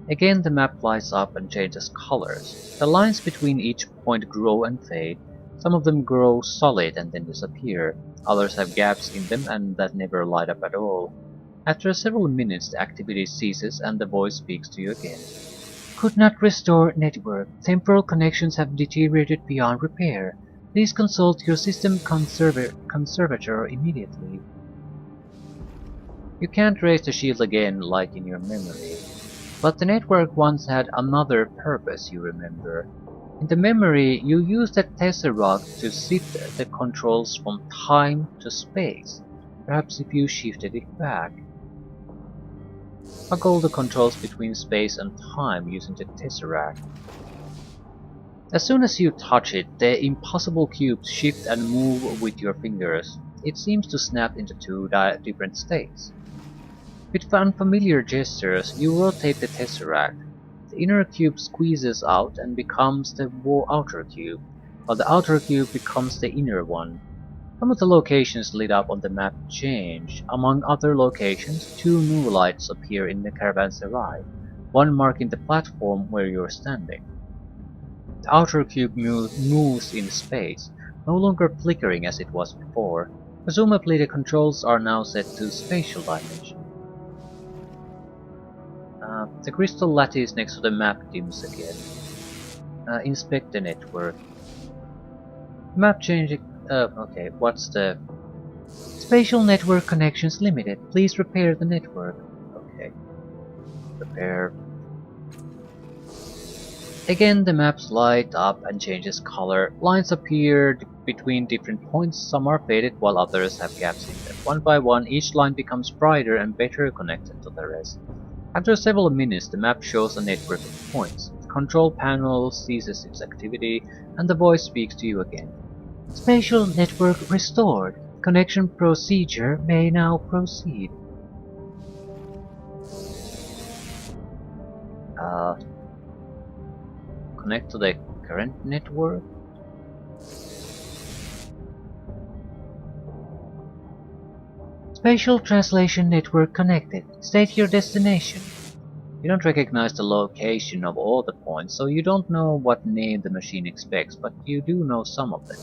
A: Again, the map lights up and changes colors. The lines between each point grow and fade. Some of them grow solid and then disappear. Others have gaps in them and that never light up at all. After several minutes, the activity ceases and the voice speaks to you again. Could not restore network. Temporal connections have deteriorated beyond repair. Please consult your system conservator immediately. You can't raise the shield again like in your memory. But the network once had another purpose, you remember. In the memory, you used the Tesseract to shift the controls from time to space. Perhaps if you shifted it back. Toggle the controls between space and time using the Tesseract. As soon as you touch it, the impossible cubes shift and move with your fingers. It seems to snap into two different states. With unfamiliar gestures, you rotate the Tesseract. The inner cube squeezes out and becomes the outer cube, while the outer cube becomes the inner one. Some of the locations lit up on the map change. Among other locations, two new lights appear in the caravanserai, one marking the platform where you're standing. The outer cube moves in space, no longer flickering as it was before. Presumably the controls are now set to spatial dimension. The crystal lattice next to the map dims again. Inspect the network. Map changing. Okay, what's the... Spatial network connections limited. Please repair the network. Okay. Repair. Again, the maps light up and changes color. Lines appear between different points. Some are faded while others have gaps in them. One by one, each line becomes brighter and better connected to the rest. After several minutes, the map shows a network of points. The control panel ceases its activity, and the voice speaks to you again. Spatial network restored. Connection procedure may now proceed. Connect to the current network? Spatial translation network connected. State your destination. You don't recognize the location of all the points, so you don't know what name the machine expects, but you do know some of them.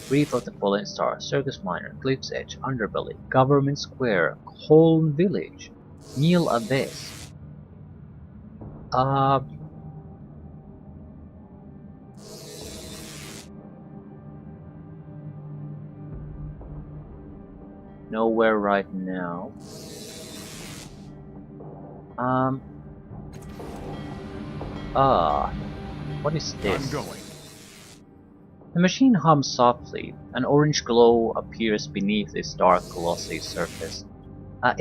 A: Reef of the Fallen Star, Circus Minor, Cliff's Edge, Underbelly, Government Square, Holm Village, Neil Abyss. Nowhere right now. What is this?
B: I'm going.
A: The machine hums softly. An orange glow appears beneath its dark glossy surface. A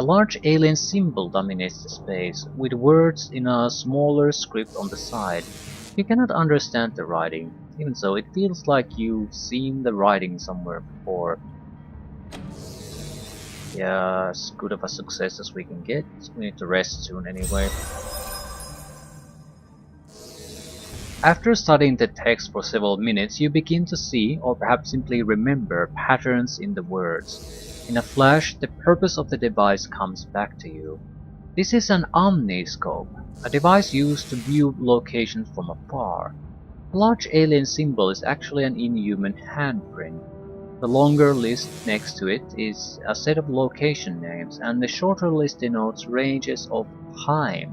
A: large alien symbol dominates the space, with words in a smaller script on the side. You cannot understand the writing. Even so, it feels like you've seen the writing somewhere before. Yeah, as good of a success as we can get. We need to rest soon anyway. After studying the text for several minutes, you begin to see, or perhaps simply remember, patterns in the words. In a flash, the purpose of the device comes back to you. This is an omniscope, a device used to view locations from afar. The large alien symbol is actually an inhuman handprint. The longer list next to it is a set of location names, and the shorter list denotes ranges of time.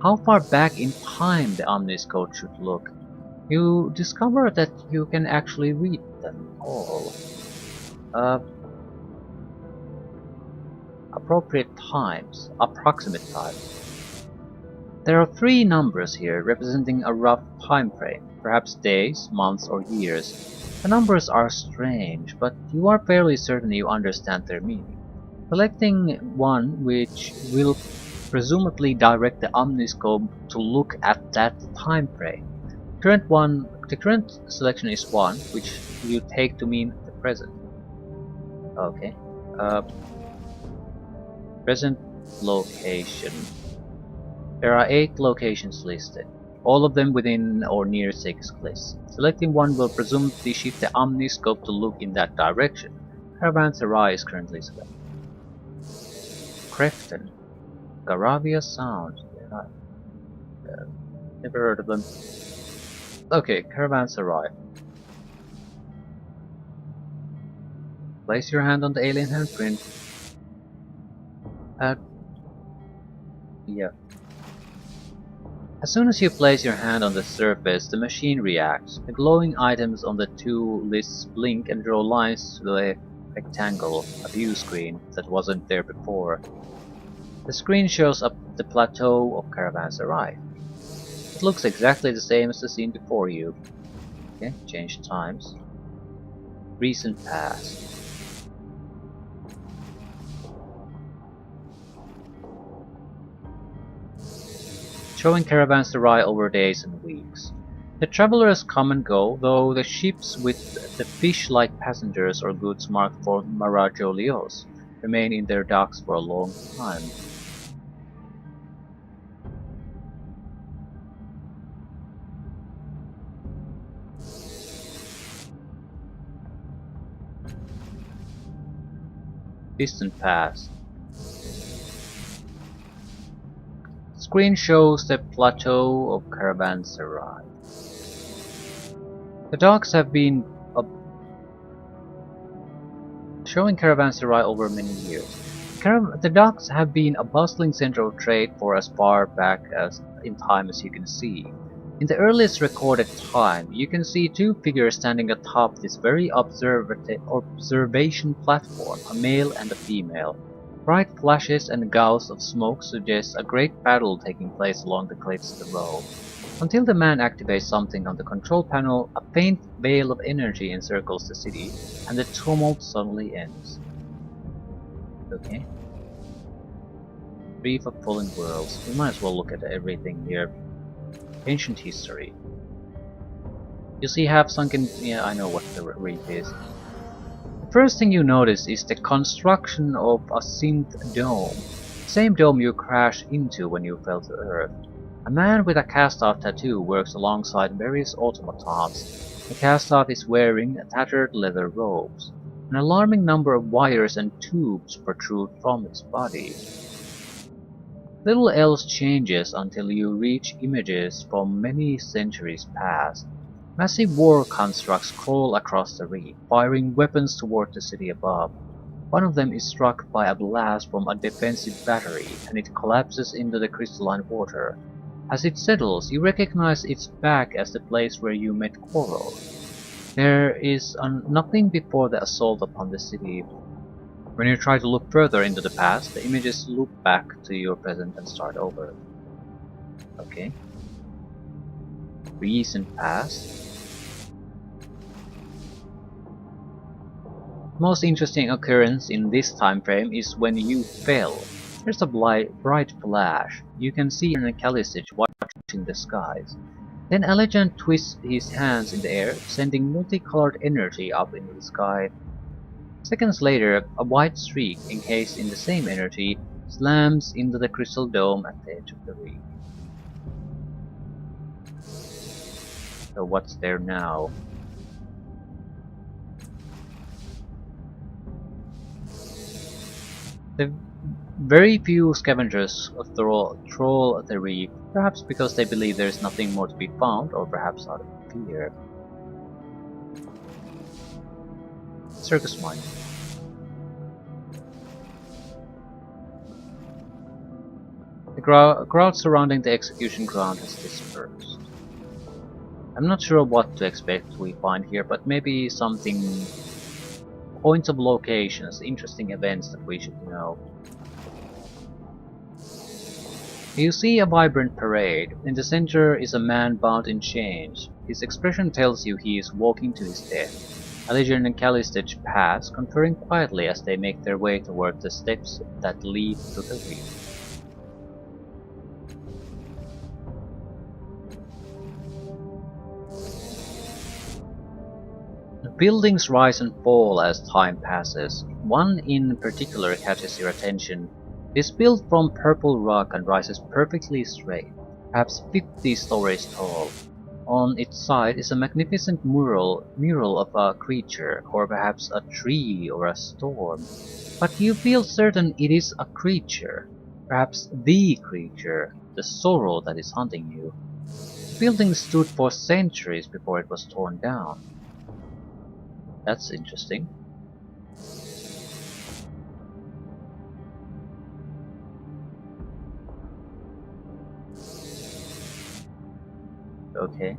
A: How far back in time the omniscope should look. You discover that you can actually read them all. appropriate times, approximate times. There are 3 numbers here representing a rough time frame, perhaps days, months, or years. The numbers are strange, but you are fairly certain you understand their meaning. Selecting one which will presumably direct the omniscope to look at that time frame. The current selection is 1, which you take to mean the present. Okay. Present location. There are 8 locations listed, all of them within or near 6 cliffs. Selecting one will presumably shift the omniscope to look in that direction. Caravanserai is currently selected. Crefton. Garavia Sound. Never heard of them. Okay, Caravanserai. Place your hand on the alien handprint. Yeah. As soon as you place your hand on the surface, the machine reacts. The glowing items on the 2 lists blink and draw lines to the rectangle, a view screen, that wasn't there before. The screen shows up the plateau of Caravanserai. It looks exactly the same as the scene before you. Okay, change times. Recent past. Showing Caravanserai over days and weeks. The travelers come and go, though the ships with the fish-like passengers or goods marked for Marajolios remain in their docks for a long time. Distant past. Screen shows the plateau of Caravanserai. The docks have been showing Caravanserai over many years. The docks have been a bustling center of trade for as far back as in time as you can see. In the earliest recorded time, you can see 2 figures standing atop this very observation platform, a male and a female. Bright flashes and gouts of smoke suggest a great battle taking place along the cliffs below. Until the man activates something on the control panel, a faint veil of energy encircles the city, and the tumult suddenly ends. Okay. Brief of Fallen Worlds. We might as well look at everything here. Ancient history. You see half-sunken... yeah, I know what the reef is. The first thing you notice is the construction of a synth dome. Same dome you crashed into when you fell to Earth. A man with a cast-off tattoo works alongside various automatons. The cast-off is wearing tattered leather robes. An alarming number of wires and tubes protrude from his body. Little else changes until you reach images from many centuries past. Massive war constructs crawl across the reef, firing weapons toward the city above. One of them is struck by a blast from a defensive battery, and it collapses into the crystalline water. As it settles, you recognize its back as the place where you met Coral. There is nothing before the assault upon the city. When you try to look further into the past, the images loop back to your present and start over. Okay. Recent past. Most interesting occurrence in this time frame is when you fell. There's a bright flash. You can see an Calisage watching the skies. Then a legend twists his hands in the air, sending multicolored energy up into the sky. Seconds later, a white streak, encased in the same energy, slams into the crystal dome at the edge of the reef. So what's there now? The very few scavengers troll the reef, perhaps because they believe there is nothing more to be found, or perhaps out of fear. Circus mine. The crowd surrounding the execution ground has dispersed. I'm not sure what to expect we find here, but maybe something... points of locations, interesting events that we should know. You see a vibrant parade. In the center is a man bound in chains. His expression tells you he is walking to his death. Allegiant and Calistage pass, conferring quietly as they make their way toward the steps that lead to the reef. The buildings rise and fall as time passes. One in particular catches your attention. It is built from purple rock and rises perfectly straight, perhaps 50 stories tall. On its side is a magnificent mural of a creature, or perhaps a tree or a storm. But you feel certain it is a creature, perhaps the creature, the sorrow that is hunting you. The building stood for centuries before it was torn down. That's interesting. Okay.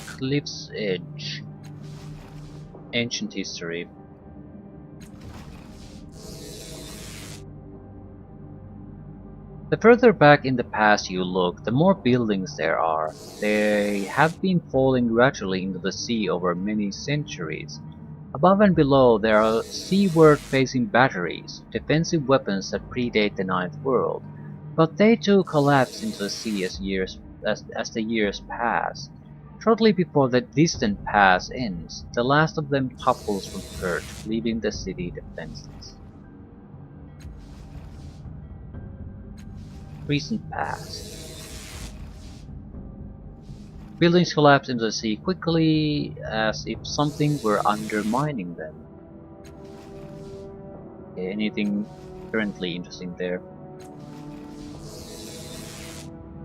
A: Cliff's Edge. Ancient history. The further back in the past you look, the more buildings there are. They have been falling gradually into the sea over many centuries. Above and below there are seaward-facing batteries, defensive weapons that predate the Ninth World, but they too collapse into the sea as the years pass. Shortly before the distant past ends, the last of them topples from perch, leaving the city defenseless. Recent past. Buildings collapse into the sea quickly, as if something were undermining them. Okay, anything currently interesting there?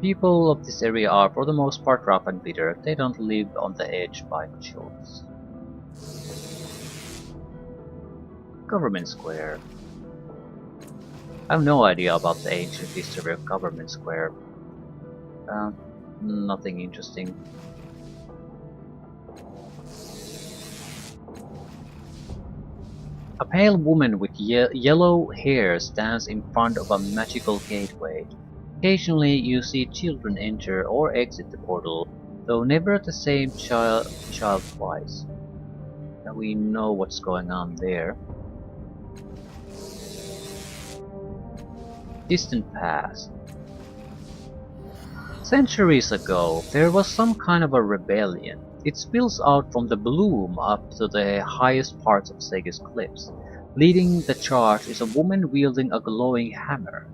A: People of this area are for the most part rough and bitter. They don't live on the edge by choice. Government Square. I have no idea about the ancient history of Government Square. Nothing interesting. A pale woman with yellow hair stands in front of a magical gateway. Occasionally you see children enter or exit the portal, though never the same child twice. Now we know what's going on there. Distant past. Centuries ago, there was some kind of a rebellion. It spills out from the bloom up to the highest parts of Sega's cliffs. Leading the charge is a woman wielding a glowing hammer.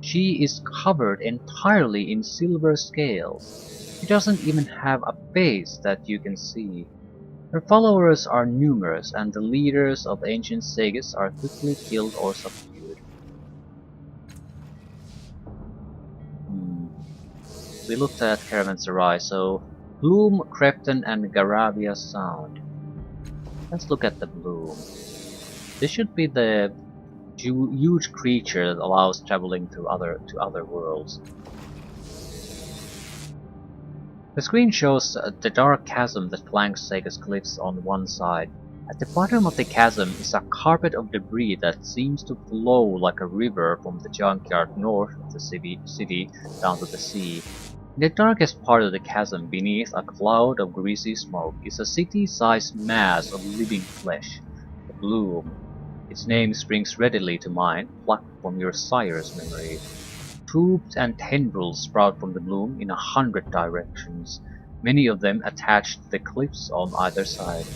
A: She is covered entirely in silver scales. She doesn't even have a face that you can see. Her followers are numerous, and the leaders of ancient Sagas are quickly killed or subdued. We looked at Caravanserai, so Bloom, Crepton, and Garavia Sound. Let's look at the Bloom. This should be the huge creature that allows traveling to other worlds. The screen shows the dark chasm that flanks Sega's cliffs on one side. At the bottom of the chasm is a carpet of debris that seems to flow like a river from the junkyard north of the city down to the sea. In the darkest part of the chasm, beneath a cloud of greasy smoke, is a city-sized mass of living flesh, the Bloom. Its name springs readily to mind, plucked from your sire's memory. Tubes and tendrils sprout from the Bloom in 100 directions, many of them attached to the cliffs on either side.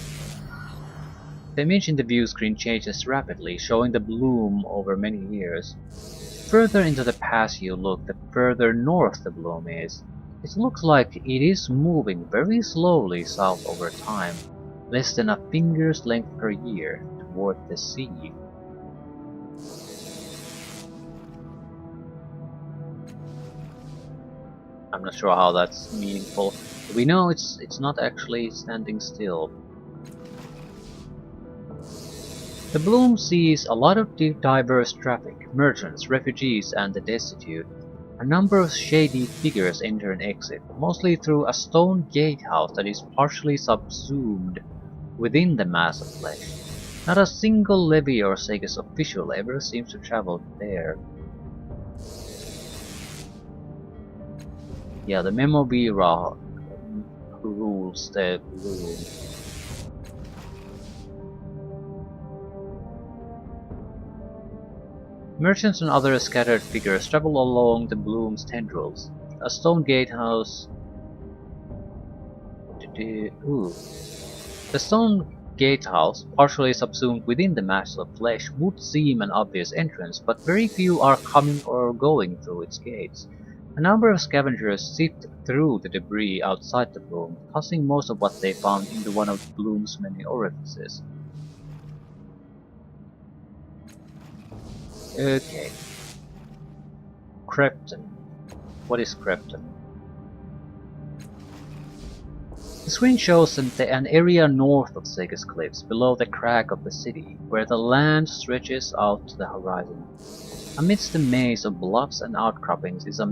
A: The image in the view screen changes rapidly, showing the Bloom over many years. Further into the past you look, the further north the Bloom is. It looks like it is moving very slowly south over time, less than a finger's length per year, toward the sea. I'm not sure how that's meaningful. We know it's not actually standing still. The Bloom sees a lot of diverse traffic, merchants, refugees, and the destitute. A number of shady figures enter and exit, mostly through a stone gatehouse that is partially subsumed within the mass of flesh. Not a single Levy or Sega's official ever seems to travel there. Yeah, the Memobira who rules the room. Merchants and other scattered figures travel along the bloom's tendrils. A stone gatehouse. Ooh. The stone gatehouse, partially subsumed within the mass of flesh, would seem an obvious entrance, but very few are coming or going through its gates. A number of scavengers sift through the debris outside the bloom, tossing most of what they found into one of the bloom's many orifices. Okay. Krypton. What is Krypton? The screen shows an area north of Sega's cliffs, below the crag of the city, where the land stretches out to the horizon. Amidst the maze of bluffs and outcroppings is all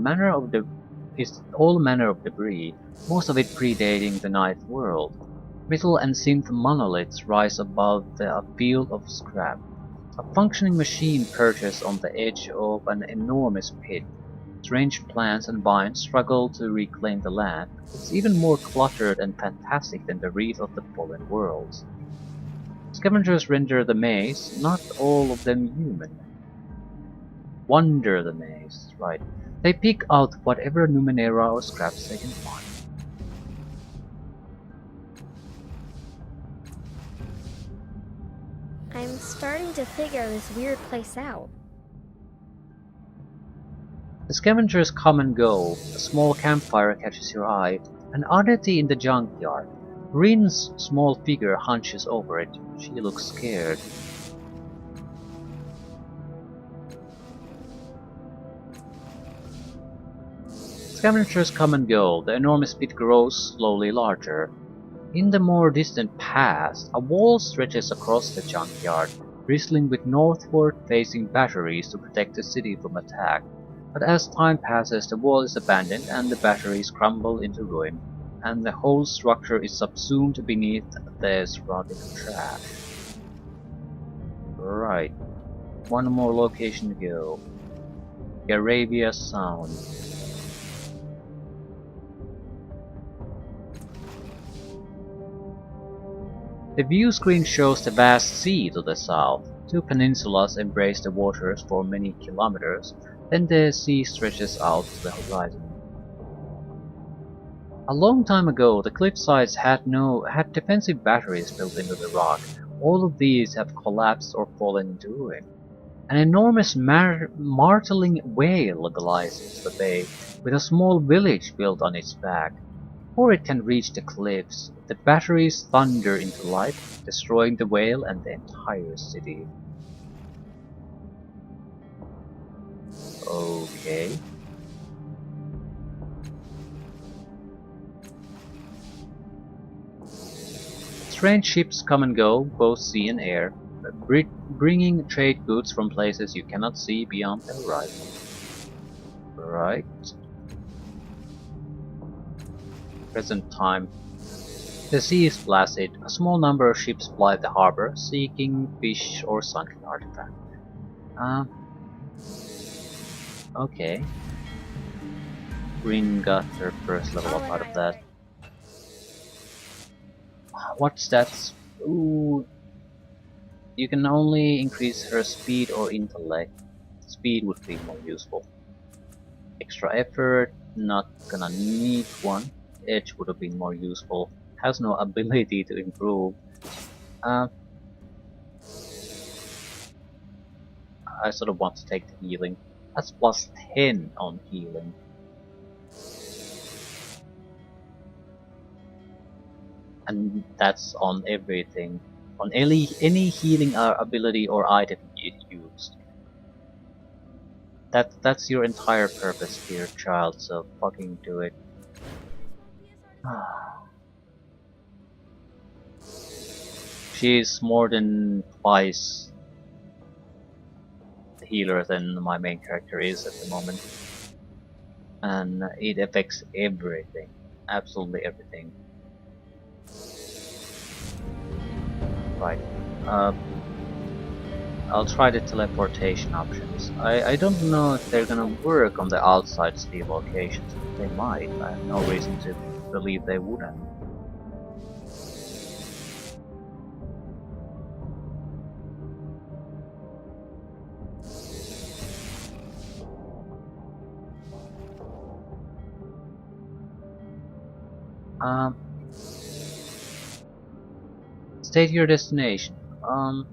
A: manner of debris, most of it predating the Ninth World. Metal and synth monoliths rise above a field of scrap. A functioning machine perches on the edge of an enormous pit. Strange plants and vines struggle to reclaim the land. It's even more cluttered and fantastic than the Wreath of the Fallen Worlds. Scavengers render the maze, not all of them human. Wander the maze, right. They pick out whatever Numenera or scraps they can find.
D: I'm starting to figure this weird place out.
A: The scavengers come and go. A small campfire catches your eye. An oddity in the junkyard. Rin's small figure hunches over it. She looks scared. Scavengers come and go. The enormous pit grows slowly larger. In the more distant past, a wall stretches across the junkyard, bristling with northward-facing batteries to protect the city from attack. But as time passes, the wall is abandoned and the batteries crumble into ruin, and the whole structure is subsumed beneath the surrounding trash. Right. One more location to go. Garabia Sound. The view screen shows the vast sea to the south. Two peninsulas embrace the waters for many kilometers, then the sea stretches out to the horizon. A long time ago, the cliffsides had defensive batteries built into the rock. All of these have collapsed or fallen into ruin. An enormous marteling whale glides into the bay, with a small village built on its back. Before it can reach the cliffs, the batteries thunder into life, destroying the whale and the entire city. Okay. Strange ships come and go, both sea and air, bringing trade goods from places you cannot see beyond the horizon. Right. Present time. The sea is placid. A small number of ships ply the harbor, seeking fish or sunken artifact. Okay. Rin got her first level up out of that. What stats? Ooh. You can only increase her speed or intellect. Speed would be more useful. Extra effort, not gonna need one. Edge would have been more useful. Has no ability to improve. I sort of want to take the healing. That's plus 10 on healing. And that's on everything. On any healing ability or item used. That's your entire purpose, dear child, so fucking do it. She's more than twice the healer than my main character is at the moment. And it affects everything. Absolutely everything. Right. I'll try the teleportation options. I don't know if they're gonna work on the outside city locations, but they might. I have no reason to believe they wouldn't. Um, State your destination. I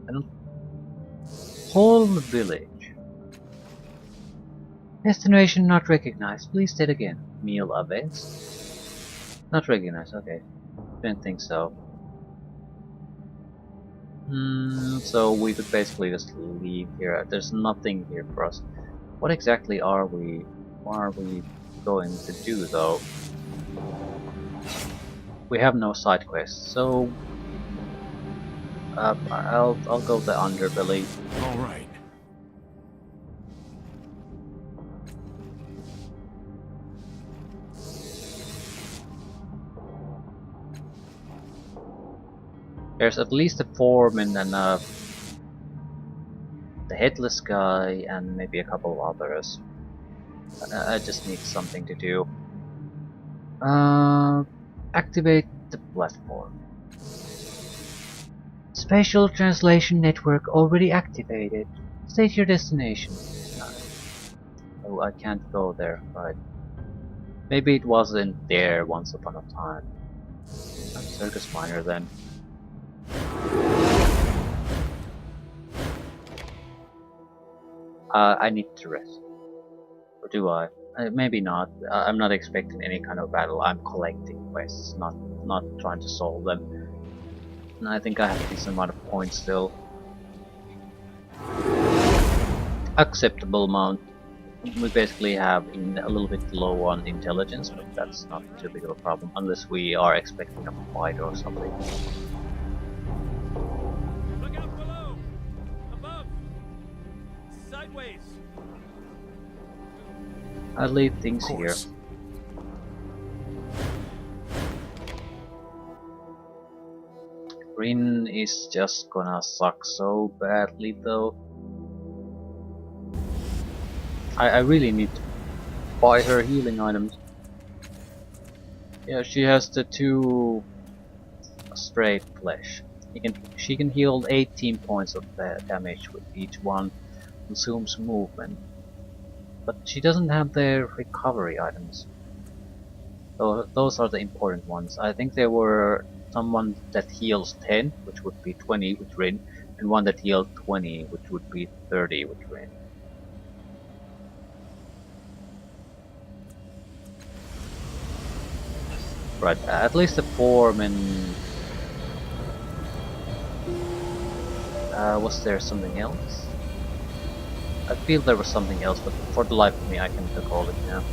A: don't. Holm Village. Destination not recognized. Please state again. Meal awaits. Not recognized. Okay. Didn't think so. So we could basically just leave here. There's nothing here for us. What exactly are we going to do though? We have no side quests, so I'll go the underbelly.
B: All right.
A: There's at least a foreman and the headless guy and maybe a couple of others. I just need something to do. Activate the platform. Spatial translation network already activated. State your destination. Oh, I can't go there, right. Maybe it wasn't there once upon a time. I'm Circus Minor then. I need to rest. Or do I? Maybe not. I'm not expecting any kind of battle. I'm collecting quests, not trying to solve them. And I think I have a decent amount of points still. Acceptable amount. We basically have a little bit low on intelligence, but that's not too big of a problem, unless we are expecting a fight or something.
E: Look out below! Above! Sideways!
A: I'll leave things
B: Of
A: here.
B: course.
A: Rin is just gonna suck so badly though. I really need to buy her healing items. Yeah, she has the 2 straight flesh. She can heal 18 points of damage with each one, consumes movement. But she doesn't have the recovery items. So those are the important ones. I think there were someone that heals 10, which would be 20 with Rin, and one that healed 20, which would be 30 with Rin. Right, at least the foreman. Was there something else? I feel there was something else, but for the life of me I can't recall it now.